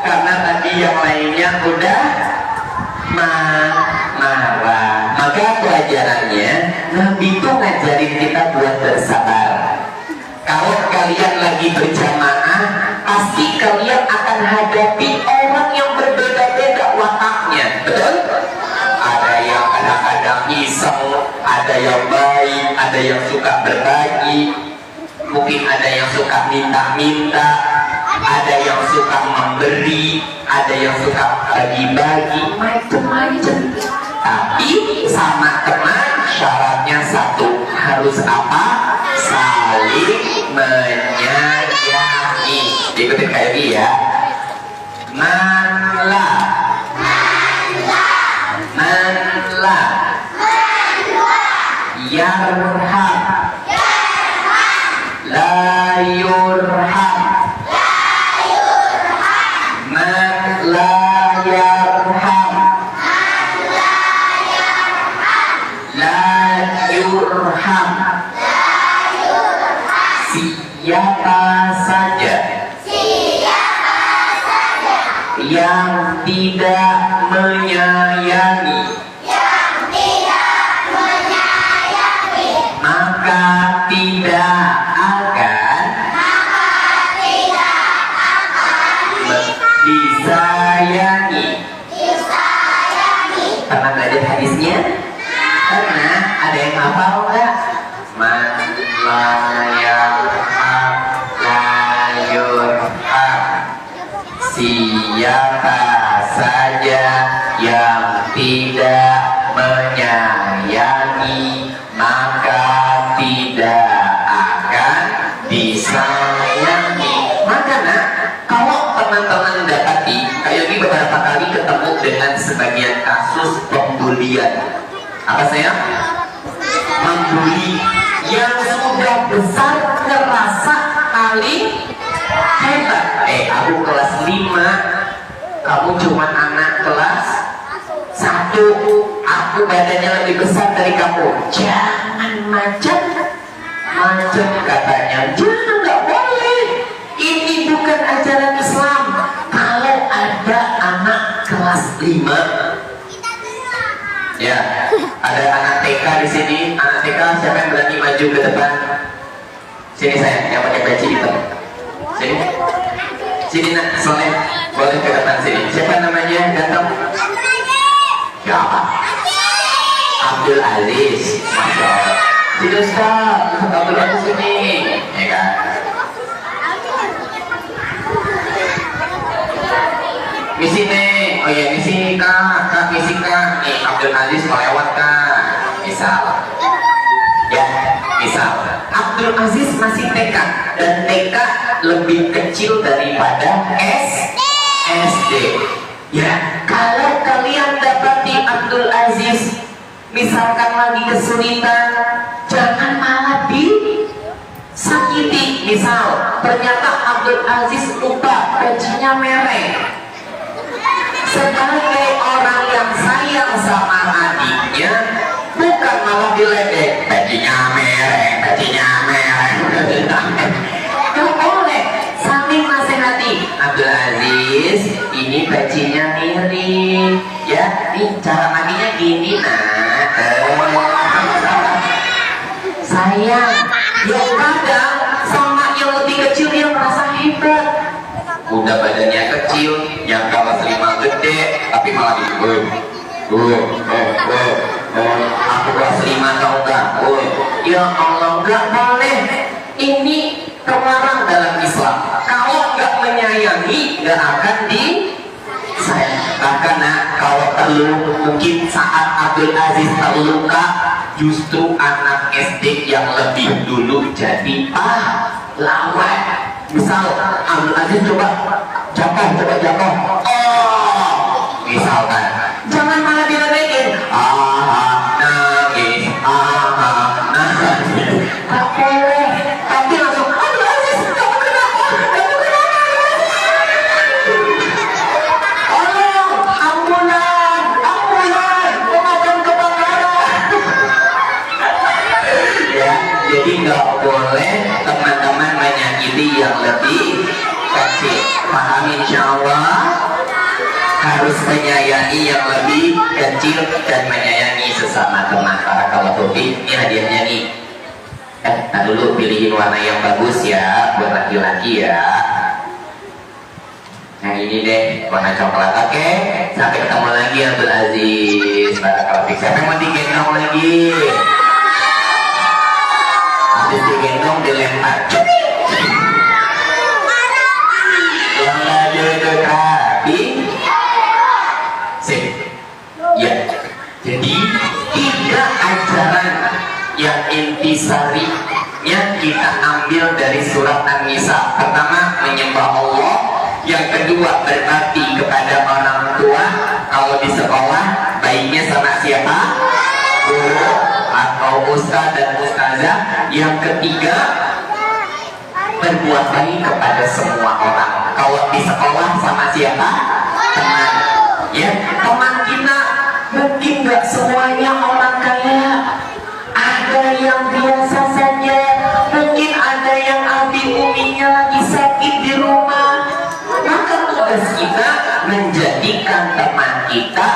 Karena tadi yang lainnya udah marah. Maka pelajarannya, Nabi itu ngajarin kita buat bersabar. Kalau kalian lagi berjamaah, pasti kalian akan hadapi orang yang berbeda-beda wataknya, betul? Ada yang kadang-kadang iseng, ada yang baik, ada yang suka berbagi, mungkin ada yang suka minta-minta, ada yang suka memberi, ada yang suka bagi-bagi, macam-macam. Tapi sama teman syaratnya satu, harus apa? Saling menyayangi. Ikutin kayak ini ya. Manla yarham la yurham man la yarham la yurham. Siapa saja yang tidak menyayangi, maka tidak akan disayangi. Pernah belajar hadisnya? Karena ada yang hafal nggak? Man la yarham la yurham. Siapa saja yang tidak menyayangi, maka tidak akan disayangi. Makanya kalau teman-teman dapati, kayak ini beberapa kali ketemu dengan sebagian kasus pembulian. Apa saya? Membuli yang sudah besar terasa paling hebat. Aku kelas 5, kamu cuma anak kelas 1, aku badannya lebih besar dari kamu. Jangan macam katanya. Jangan, nggak boleh. Ini bukan ajaran Islam. Kalau ada anak kelas 5, ya, ada anak TK di sini. Anak TK siapa yang berani maju ke depan? Sini saya, yang pakai peci hitam. Sini nak, soleh, boleh ke depan sini. Siapa namanya? Datang. Ya apa? Abdul Aziz, Masya Allah. Tidak Ustaz, Abdul Aziz ini, ya kan? Misi nih, oh ya misi kak, misi kak, nih Abdul Aziz melewat kak, misal, ya misal Abdul Aziz masih TK dan TK lebih kecil daripada SD. Ya, kalau kalian dapati Abdul Aziz misalkan lagi kesulitan, jangan malah disakiti. Misal ternyata Abdul Aziz lupa bajunya merah. Sebagai orang yang sayang sama adiknya, bukan malah diledek, bajunya merah, bajunya merah. Gak boleh, saling nasihati. Abdul Aziz, ini bajunya miring, ya, nih cara mandinya gini nak. Sayang, yang kadang sama yang lebih kecil dia merasa hebat. Udah badannya kecil, yang kalau selimut gede, tapi malah gitu. Aku kelas 5 tau gak? Ya Allah, gak boleh. Ini terlarang dalam Islam. Kalau gak menyayangi, gak akan disayang. Karena kalau perlu, mungkin saat Abdul Aziz terluka, justru anak SD yang lebih dulu jadi pahlawan. Misal Abdul Aziz coba jatuh, oh, misalkan jangan malah diledekin, nangis, tak boleh, tapi langsung Abdul Aziz kamu kenapa, ambulan, pemadam kebakaran. Ya, jadi nggak boleh teman-teman menyakiti yang lebih kecil. Paham insya Allah? Harus menyayangi yang lebih kecil dan menyayangi sesama teman. Barakallahu fiik. Ini hadiahnya nih. Nah dulu pilihin warna yang bagus ya buat laki-laki ya. Yang ini deh, warna coklat. Oke, sampai ketemu lagi Abdul Aziz. Barakallahu fiik. Siapa yang mau digendong lagi? Habis digendong dilempar. Yang lagi kaki. Sip. Ya. Jadi 3 ajaran yang intisarinya kita ambil dari surat An-Nisa. Pertama, menyembah Allah. Yang kedua, berbakti kepada orang tua. Kalau di sekolah, baiknya sama siapa? Guru atau ustaz dan ustazah. Yang ketiga, berbuat baik kepada semua orang. Kalau di sekolah sama siapa? Teman. Ya, teman kita mungkin gak semuanya orang kaya. Ada yang biasa saja. Mungkin ada yang abi uminya lagi sakit di rumah. Maka tugas kita menjadikan teman kita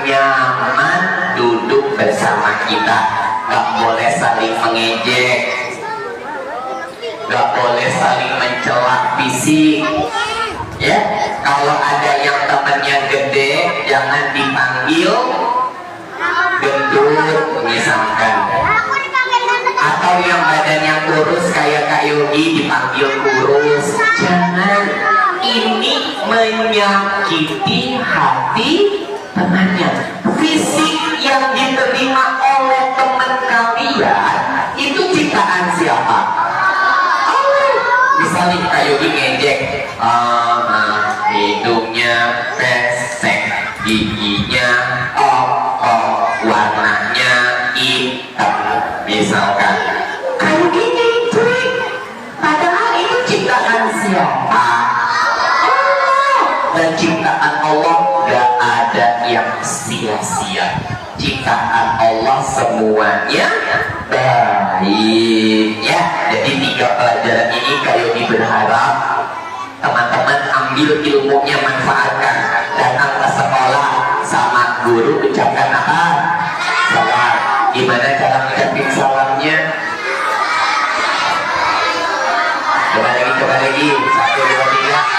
nyaman duduk bersama kita. Gak boleh saling mengejek, gak boleh saling mencela fisik. Ya, kalau ada yang temannya gede, jangan dipanggil gendut misalkan. Atau yang badannya kurus kayak Kak Yogi dipanggil kurus. Jangan, ini menyakiti hati temannya. Fisik yang diterima oleh teman kalian itu ciptaan siapa? Misalnya Kak Yogi ngejek, hidungnya pesek, giginya warnanya hitam, misalkan. Kak Yogi ngejek, padahal itu ciptaan siapa? Dan ciptaan Allah gak ada yang sia-sia. Ciptaan Allah semuanya baik ya. Jadi 3 pelajaran ini kayak berharap teman-teman ambil ilmunya, manfaatkan. Datang ke sekolah sama guru ucapkan apa? Salam. Gimana cara mengucapkan salamnya? Coba lagi 1, 2, 3.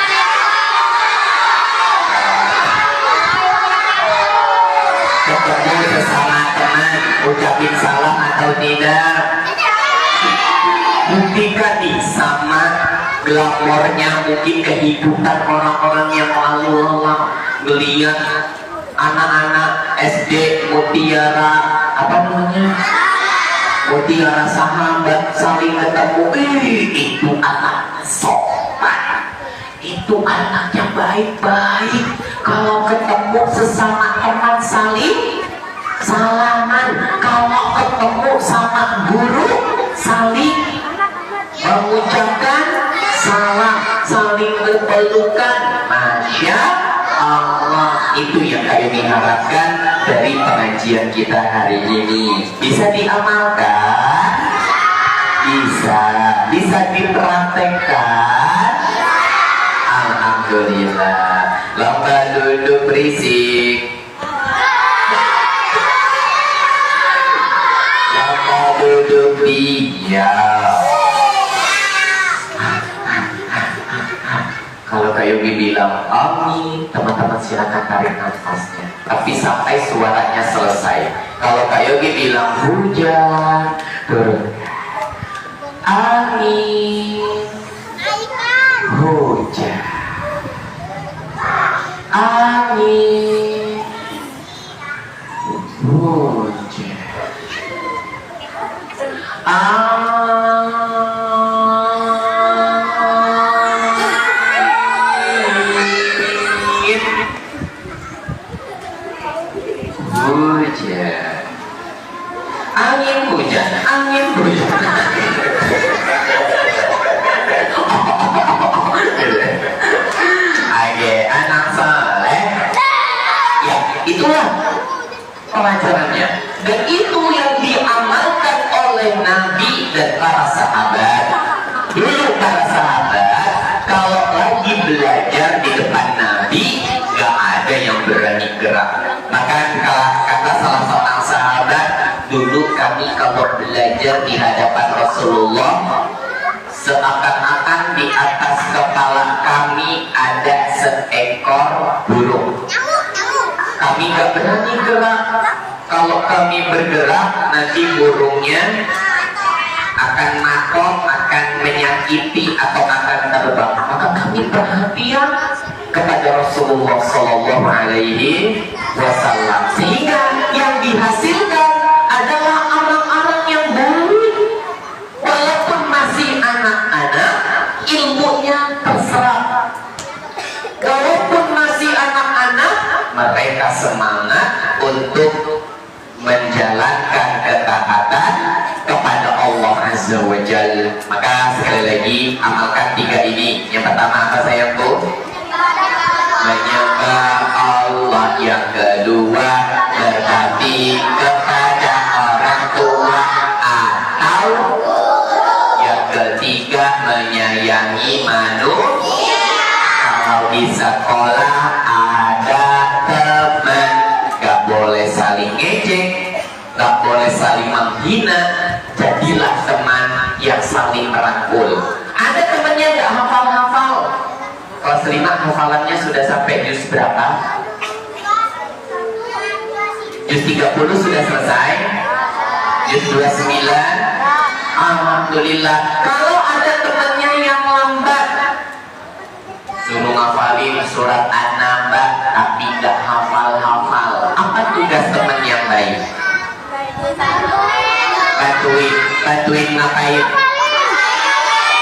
Ketemu sesama teman ucapin salam atau tidak? Buktikan nih sama glamornya mungkin kehidupan orang-orang yang lalu lalang melihat anak-anak SD Mutiara apa namanya? Mutiara Sahabat saling ketemu. Itu anak sopan, itu anaknya baik-baik. Kalau ketemu sesama teman saling salaman, kalau ketemu sama guru saling mengucapkan salam, saling berpelukan. Masya Allah, itu yang kami harapkan dari pengajian kita hari ini. Bisa diamalkan? Bisa dipraktekkan? Alhamdulillah. Lomba duduk berisik. Lomba duduk diam. Kalau Kak Yogi bilang amin, teman-teman silakan tarik nafasnya. Tapi sampai suaranya selesai. Kalau Kak Yogi bilang hujan, turun. Amin. Hujan. Amin. Hujan. Angin hujan. Oke, anak saleh. Ya, itulah pelajarannya. Dan itu yang diamalkan oleh Nabi dan para sahabat. Dulu para sahabat kalau lagi belajar di depan Nabi, gak ada yang berani gerak. Maka kata salah seorang sahabat, dulu kami kalau belajar di hadapan Rasulullah, seakan-akan di atas kepala kami ada seekor burung. Kami gak berani gerak. Kalau kami bergerak, nanti burungnya akan makok, akan menyakiti atau akan terbang. Maka kami perhatian kepada Rasulullah Sallallahu Alaihi Wasallam, sehingga yang dihasilkan adalah orang-orang yang baik. Walaupun masih anak-anak, ilmunya terserap. Walaupun masih anak-anak, mereka semangat untuk menjalankan ketaatan kepada Allah Azza wa Jalla. Maka sekali lagi amalkan 3 ini. Yang pertama apa sayangku? Menyembah Allah. Yang kedua, berbakti kepada orang tua. Atau yang ketiga, menyayangi manusia. Kalau di sekolah ada teman, gak boleh saling ngejek, gak boleh saling menghina. Jadilah teman yang saling merangkul. Ada temannya gak hafal-hafal, kelas 5 hafalannya sudah sampai juz berapa? Juz 30 sudah selesai? Juz 29? Alhamdulillah. Kalau ada temannya yang lambat, suruh ngafalin surat An-Naba tapi gak hafal-hafal. Apa tugas teman yang baik? Bantuin ngapain?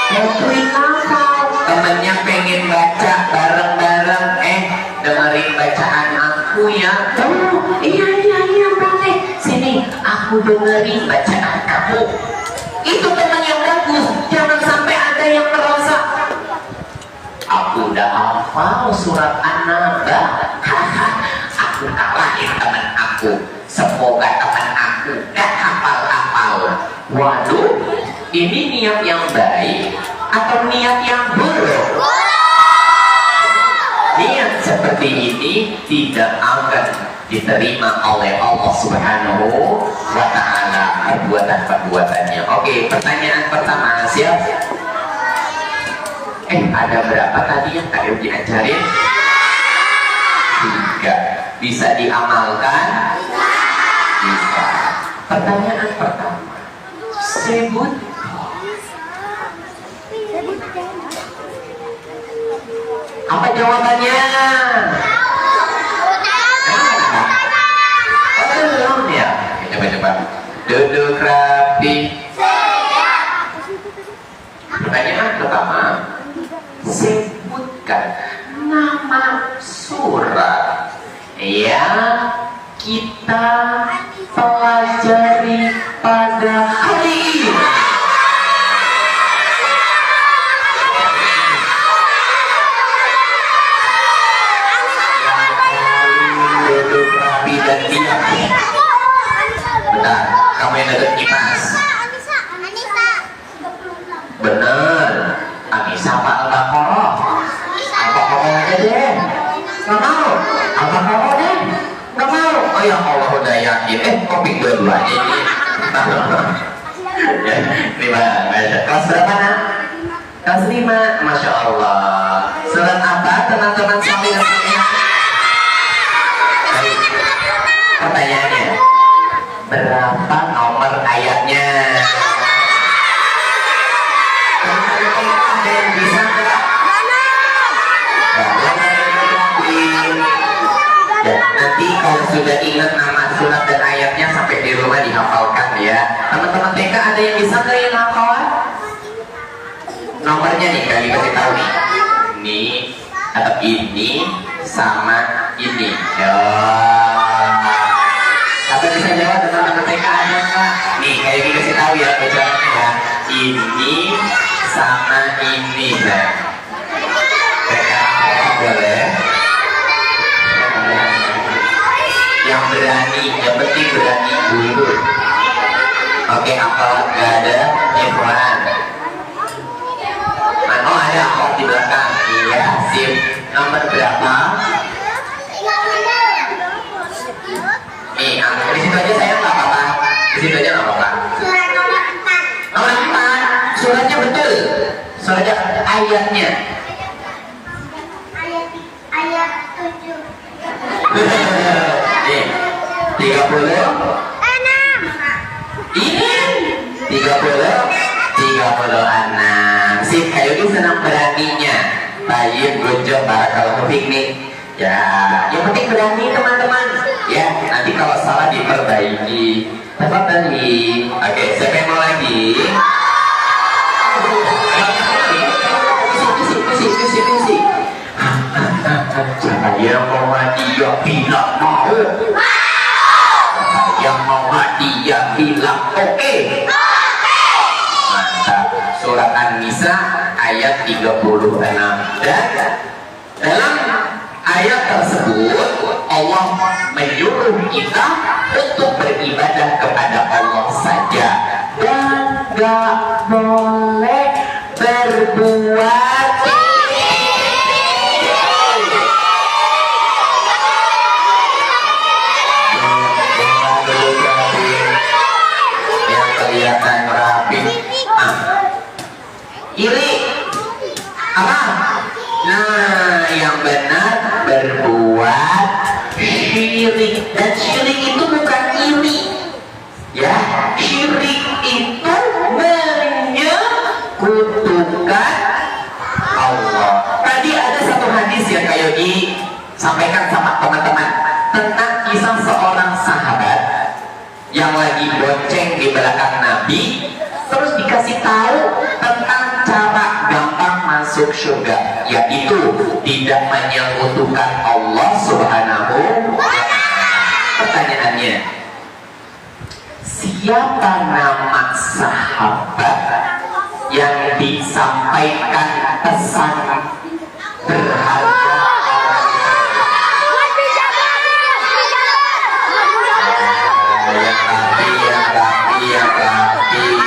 Bantuin hafal. Temennya pengen baca bareng-bareng, dengerin bacaan aku ya. Oh iya boleh. Sini aku dengerin bacaan kamu. Itu teman yang bagus. Jangan sampai ada yang merasa aku udah hafal surat An-Naba, aku kalahin teman aku. Semoga teman aku gak hafal-hafal. Waduh, ini niat yang baik atau niat yang buruk? Niat seperti ini tidak akan diterima oleh Allah Subhanahu wa Ta'ala perbuatan-perbuatannya. Oke, pertanyaan pertama, siap? Ada berapa tadi yang tadi diajarin? 3. Bisa diamalkan? Bisa. Pertanyaan pertama, sebut apa jawabannya? Oh, belum ya? Coba. Duduk rapi. Pertanyaan pertama, sebutkan nama surat yang kita pelajari pada hari ini. Duduk rapi dan diam. Bentar, kamu yang duduk kipas. Bener, Anissa apa Al-Baqarah? Al-Baqarah aja deh. Gak mau, Al-Baqarah deh. Gak mau. Oh ya Allah udah yakin. Kopi dua-duanya ini. Ini baca. Kelas berapa nak? Kelas 5. Masya Allah. Surat apa teman-teman sambil pertanyaannya, berapa nomor ayatnya? Ada yang bisa nggak? Dan nanti kalau sudah ingat nama surat dan ayatnya sampai di rumah dihafalkan ya. Teman-teman TK ada yang bisa nggak yang hafal? Nomornya nih kali kasih tahu nih. Ini atau ini sama ini. Ya. Apa bisa jawab teman-teman TK ada nggak? Nih kayak gini kasih tahu ya bocorannya ya. Ini sama ini ya. TK boleh. Yang berani, yang penting berani dulu. Oke, apa nggak ada Irwan? Oh ada apa di belakang? Iya, sip. Nomor berapa? Nih, di situ aja saya nggak apa-apa. Di situ aja nggak apa-apa. Surat nomor 4. Nomor 4, suratnya betul. Suratnya ayatnya. Ayat 7. Nih, 30. Ini 36. Sip, kayak ini senang beraninya. Tayyib, good job, barakallahu fiik nih. Ya, yang penting berani teman-teman. Ya, nanti kalau salah diperbaiki. Tepat tadi. Oke, siapa yang mau lagi? Misi. Saya mau hadiah bilang mau. Saya mau hadiah bilang oke. Mantap. Surat An-Nisa ayat 36. Dan dalam ayat tersebut Allah menyuruh kita untuk beribadah kepada Allah saja dan gak boleh berbuat yang kelihatan rapi. Iri apa? Nah, yang benar berbuat syirik. Dan syirik itu bukan iri. Ya, syirik itu menyekutukan Allah. Tadi ada satu hadis yang kayak disampaikan sama teman-teman tentang kisah seorang sahabat yang lagi bonceng di belakang Nabi, terus dikasih tahu tentang cara gampang masuk surga, yaitu tidak menyekutukan Allah Subhanahu wa ta'ala. Pertanyaannya, siapa nama sahabat yang disampaikan pesan berharga? Yang rapi.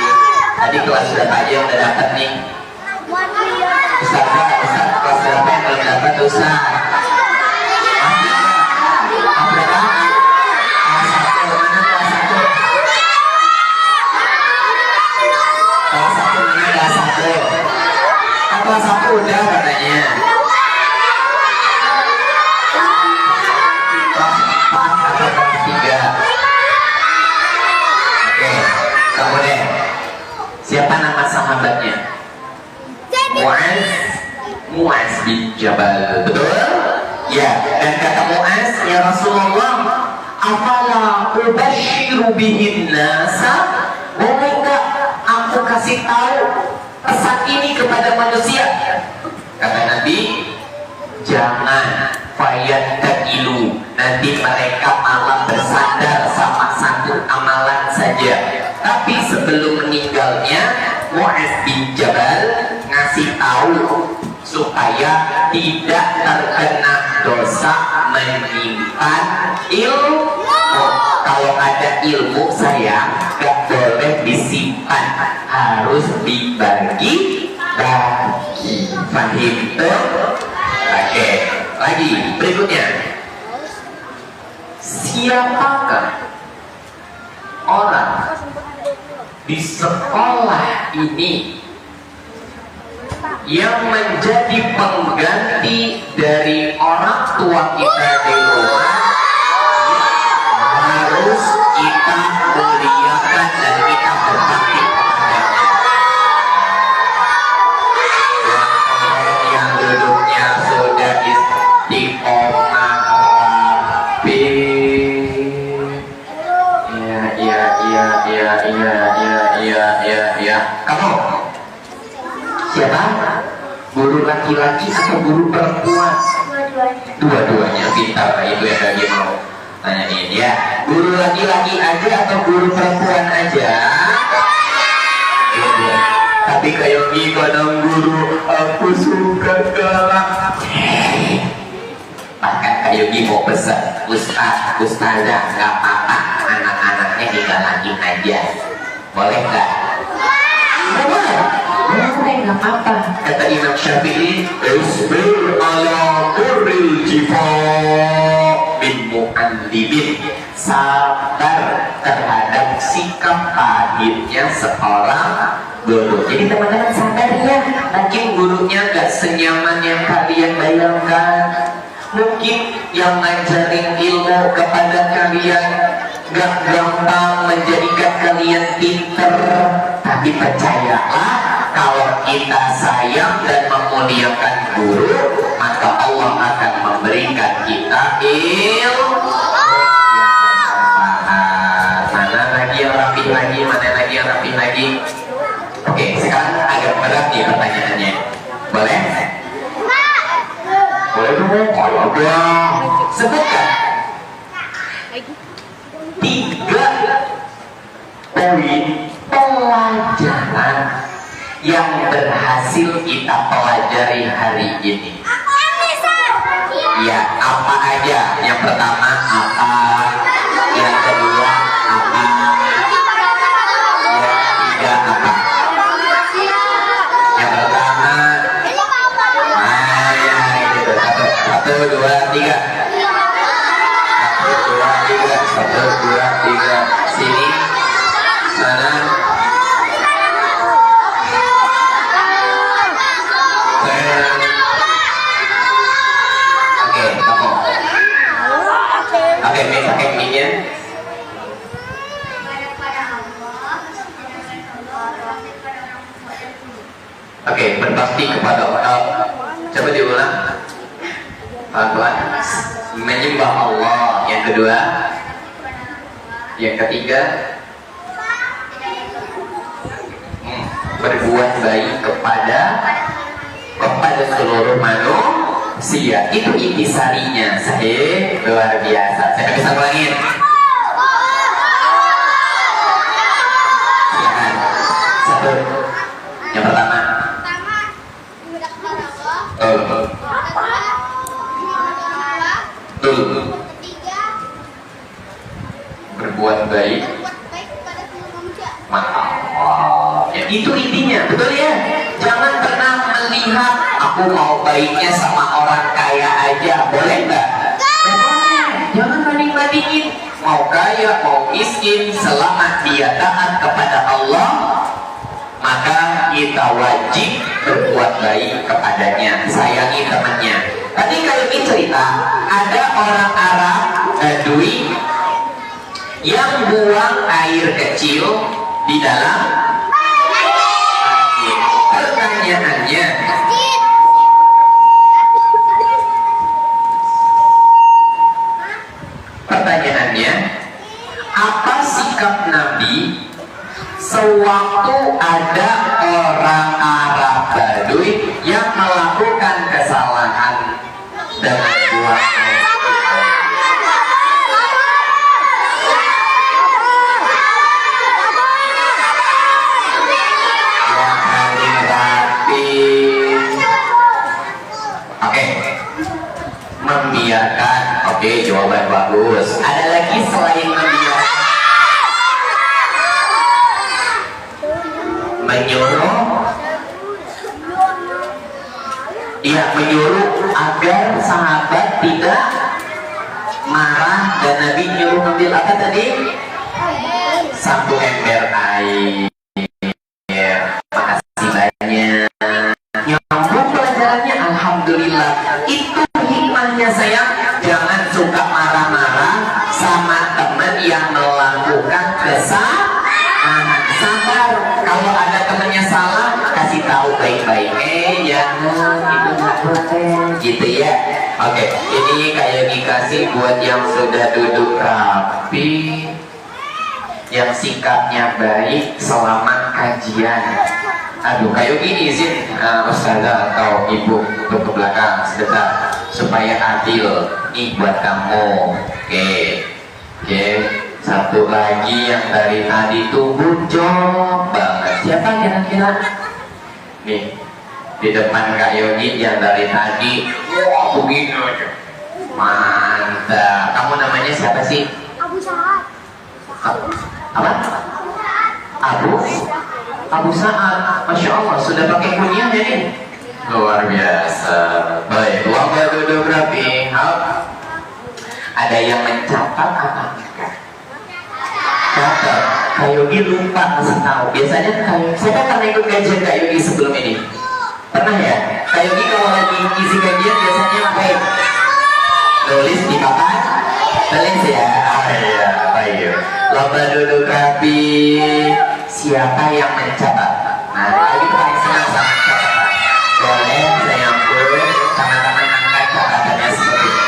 Tadi kelas berapa aja yang udah dapat nih? Ustaz kelas berapa yang belum dapat Ustaz? Berapa? Kelas 1, mana kelas 1? Kelas 1 mana kelas 1? Kelas 1 udah katanya. Kelas 4 atau kelas 3? Siapa nama sahabatnya? Mu'az bin Jabal. Betul? Ya, dan kata Mu'az, ya Rasulullah, afala ubashiru bihin nasa? Boleh nggak aku kasih tahu pesan ini kepada manusia? Kata Nabi, jangan, fayattaqilu, nanti mereka malah bersandar sama satu amalan saja. Tapi sebelum meninggalnya, Mu'az bin Jabal ngasih tahu supaya tidak terkena dosa menyimpan ilmu. Kalau ada ilmu saya gak boleh disimpan, harus dibagi. Fahim tuh? Oke, lagi berikutnya. Siapakah orang di sekolah ini yang menjadi pengganti dari orang tua kita di rumah, harus kita muliakan dan kita berbakti kepadanya. Yang duduknya sudah istiqomah rapi. Iya. Kamu siapa? Guru laki-laki atau guru perempuan? Dua-duanya. Pintar, itu yang lagi mau tanyain ya. Guru laki-laki aja atau guru perempuan aja? Tapi kayak kadang guru aku suka galak. Bahkan kayak mau pesan, ustazah nggak apa-apa, anak-anaknya digalakin aja, boleh nggak? Boleh, nggak apa-apa. Kata Imam Syafi'i, isbir ala kurril jifa bin mu'allimin, sabar terhadap sikap pahitnya seorang guru. Jadi teman-teman sadar ya, mungkin gurunya gak senyaman yang kalian bayangkan. Mungkin yang ngajarin ilmu kepada kalian gak gampang menjadikan kalian pinter. Tapi percayalah, kalau kita sayang dan memuliakan guru, maka Allah akan memberikan kita ilmu yang bermanfaat. Mana lagi yang rapi lagi? Mana lagi yang rapi lagi? Oke, sekarang agak berat nih pertanyaannya. Boleh? Boleh dong, kalau ada. Sebutkan 3 poin pelajaran yang berhasil kita pelajari hari ini. Ya, apa aja? Yang pertama apa? Yang kedua apa? Yang ketiga apa? Yang pertama, gitu. Satu, dua, tiga. Satu, dua, tiga. Sini, sana. Oke, minta kakinya. Oke, berbakti kepada Allah. Coba diulang. Pelan-pelan. Menyembah Allah. Yang kedua. Yang ketiga. Berbuat baik kepada seluruh manusia. Itu intisarinya. Sahih, luar biasa. Saya bisa ulangin. Silakan. Satu. Yang pertama. Betul. Berbuat baik. Mantap. Ya, itu intinya, betul ya. Jangan pernah melihat aku mau baiknya sama orang kaya aja, boleh nggak? Jangan banding-bandingin. Mau kaya, mau miskin, selama dia taat kepada Allah, maka kita wajib berbuat baik kepadanya, sayangi temannya. Tadi kayak ini cerita, ada orang Arab Badui yang buang air kecil di dalam sewaktu ada orang Arab Baduy yang melakukan kesalahan dengan buang air. Oke, membiarkan. Oke, jawaban bagus. Ada lagi selain membiarkan? Menyuruh. Iya, menyuruh agar sahabat tidak marah, dan Nabi nyuruh ngambil apa tadi? Satu ember air. Makasih banyak. Nyambung pelajarannya, alhamdulillah. Itu hikmahnya sayang. Jangan suka marah-marah sama teman yang melakukan kesalahan. Sabar. Kalau ada temannya salah, kasih tahu baik-baik. Jangan itu nggak boleh. Gitu ya. Oke, ini kayak dikasih buat yang sudah duduk rapi, yang sikapnya baik selama kajian. Aduh, kayak gini izin Ustazah atau Ibu untuk ke belakang sebentar supaya adil nih buat kamu. Oke. Satu lagi yang dari tadi tuh buncok banget. Siapa kira-kira? Nih, di depan Kak Yogi yang dari tadi. Wah, begini aja. Mantap. Kamu namanya siapa sih? Abu Sa'ad. Apa? Abu Sa'ad. Masya Allah, sudah pakai kunyah ya nih? Luar biasa. Baik, waktu duduk rapi. Ada yang mencatat apa enggak? Catat. Kak Yogi lupa ngasih tahu. Biasanya saya pernah ikut kajian Kak Yogi sebelum ini. Pernah ya? Kak Yogi kalau lagi isi kajian biasanya ngapain? Tulis di papan. Tulis ya. Iya, baik. Lomba duduk rapi. Siapa yang mencatat? Nah, lagi paling senang sama catatan. Boleh saya ampun sama-sama angkat catatannya seperti ini.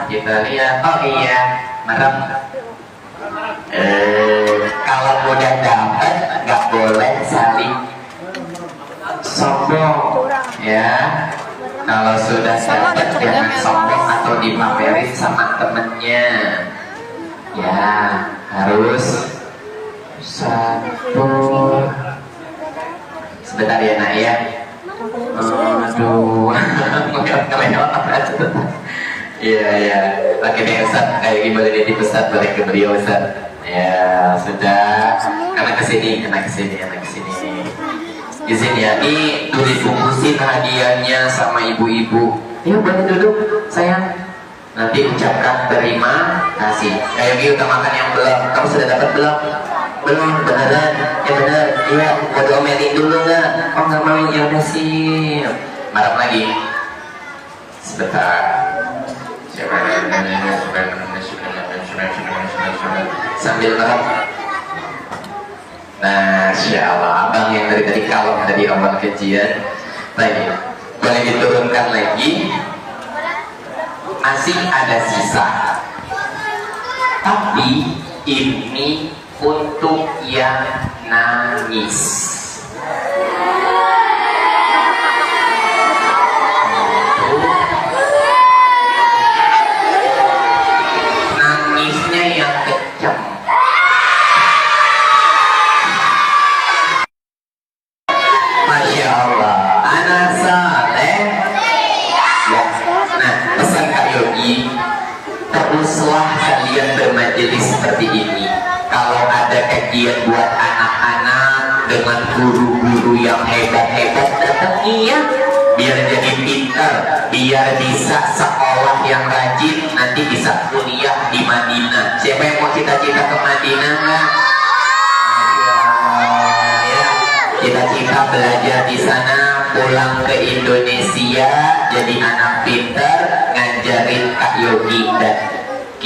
Kita lihat. Oh iya, merem. Kalau udah dapat nggak boleh saling sombong, ya. Kalau sudah dapat jangan sombong atau dipamerin sama temennya. Ya, harus satu. Sebentar ya nak ya. Aduh, iya. Oke nih Ustaz, kayak gimana nih Ustaz, balik ke beliau Ustaz. Ya sudah, kena kesini. Izin ya, ini tuh dibungkusin hadiahnya sama ibu-ibu. Yuk boleh duduk sayang. Nanti ucapkan terima kasih. Kayak gitu utamakan yang belum. Kamu sudah dapat belum? Belum, beneran? Ya bener, iya. Mau diomelin dulu nggak? Oh nggak mau, ya udah sih. Marah lagi. Sebentar. Sambil marah. Nah, Masya Allah, abang yang dari tadi kalau tadi awal kajian. Baik, boleh diturunkan lagi. Masih ada sisa. Tapi ini untuk yang nangis. Nangisnya yang kencang. Masya Allah, anak saleh. Ya. Nah, pesan Kak Yogi, teruslah kalian bermajelis seperti ini. Kalau ada kajian buat anak-anak dengan guru-guru yang hebat-hebat, datangi ya, biar jadi pintar, biar bisa sekolah yang rajin, nanti bisa kuliah di Madinah. Siapa yang mau cita-cita ke Madinah nggak? Ya, cita-cita belajar di sana, pulang ke Indonesia, jadi anak pintar, ngajarin Kak Yogi dan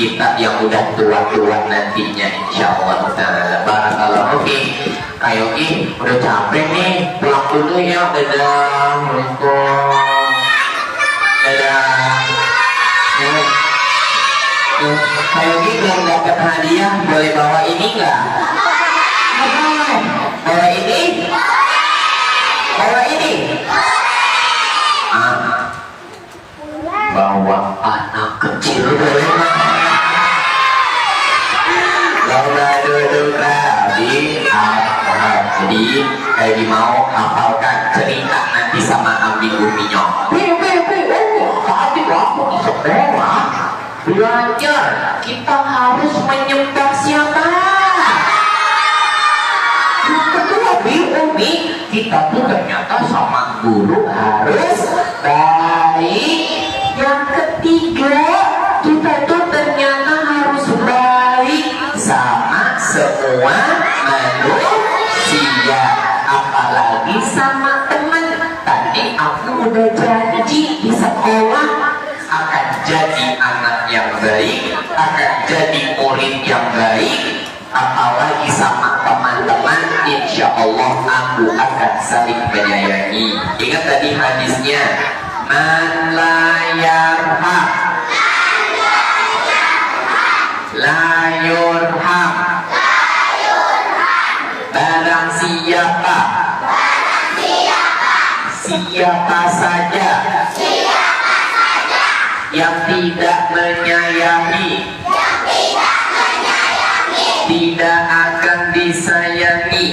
kita yang udah tua-tua nantinya insyaallah taala. Barakallahu fiik. Kak Yogi udah capek nih, pulang dulu ya. Dadah. Dadah. Kak Yogi belum dapat hadiah, boleh bawa ini nggak? Bawa ini? Bawa ini? Bawa anak kecil boleh nggak? Laura duduk rabi. Jadi kayak mau hafalkan cerita nanti sama Abi Uminya. Tapi waktu di sekolah belajar kita harus menyembah siapa? Yang kedua Umi, kita tuh ternyata sama guru harus baik. Yang ketiga kita tuh ternyata harus baik sama semua manusia, apalagi sama teman. Tadi aku udah janji di sekolah akan jadi anak yang baik, akan jadi murid yang baik, apalagi sama teman-teman. Insya Allah aku akan saling menyayangi. Ingat tadi hadisnya, man la yarham la yurham. Barang siapa saja yang tidak menyayangi tidak akan disayangi.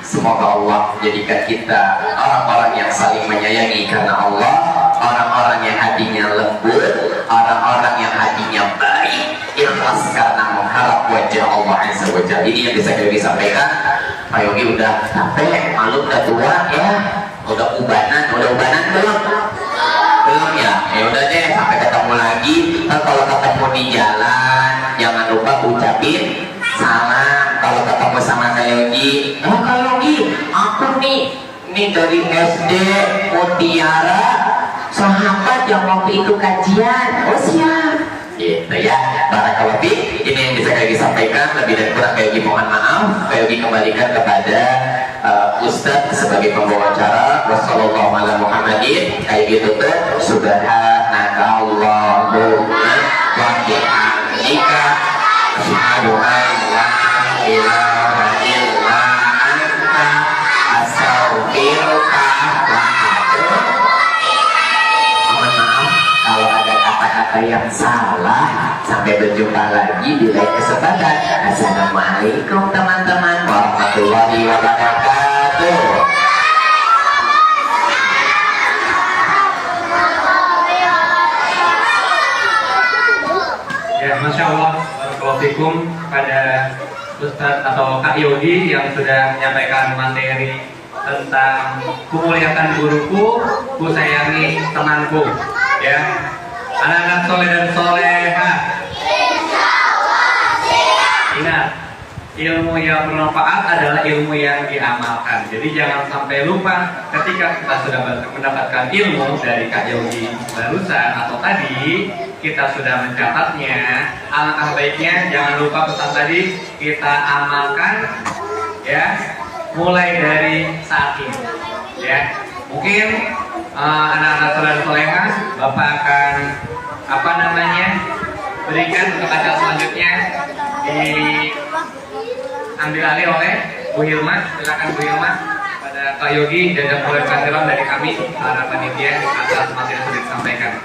Semoga Allah jadikan kita orang-orang yang saling menyayangi karena Allah, orang-orang yang hatinya lembut, orang-orang yang hatinya baik, ikhlas karena mengharap wajah Allah Azza wa Jalla. Ini yang bisa kita sampaikan. Pak Yogi udah capek, malu udah tua ya, udah ubanan belum? Belum ya? Ya udah deh, sampai ketemu lagi. Kalau ketemu di jalan, jangan lupa ucapin salam. Kalau ketemu sama Kak Yogi, Kak Yogi, aku nih dari SD Mutiara, sahabat yang waktu itu kajian. Oh siap. Gitu ya, barakallahu fiik. Ini yang bisa Kak Yogi sampaikan. Lebih dan kurang Kak Yogi mohon maaf. Kak Yogi kembalikan kepada Ustadz sebagai pembawa acara. Wassalamualaikum warahmatullahi wabarakatuh. Kak Yogi tutup. Subhanakallahumma wa bihamdika asyhadu an la ilaha illa anta astaghfiruka wa atubu ilaik. Mohon maaf kalau ada kata-kata yang salah. Sampai berjumpa lagi di lain kesempatan. Assalamualaikum teman-teman warahmatullahi wabarakatuh. Ya, Masya Allah, Assalamualaikum pada Ustadz atau Kak Yogi yang sudah menyampaikan materi tentang kumuliakan guruku, ku sayangi temanku. Ya, anak-anak soleh dan soleha. Ingat, ilmu yang bermanfaat adalah ilmu yang diamalkan. Jadi jangan sampai lupa ketika kita sudah mendapatkan ilmu dari Kak Yogi barusan atau tadi, kita sudah mencatatnya. Alangkah baiknya jangan lupa pesan tadi kita amalkan, ya, mulai dari saat ini. Ya, mungkin anak-anak saudara soleha, Bapak akan berikan untuk acara selanjutnya diambil alih oleh Bu Hilma. Silakan Bu Hilma, pada Kak Yogi dan keluarga dari kami para panitia atas materi yang sudah disampaikan.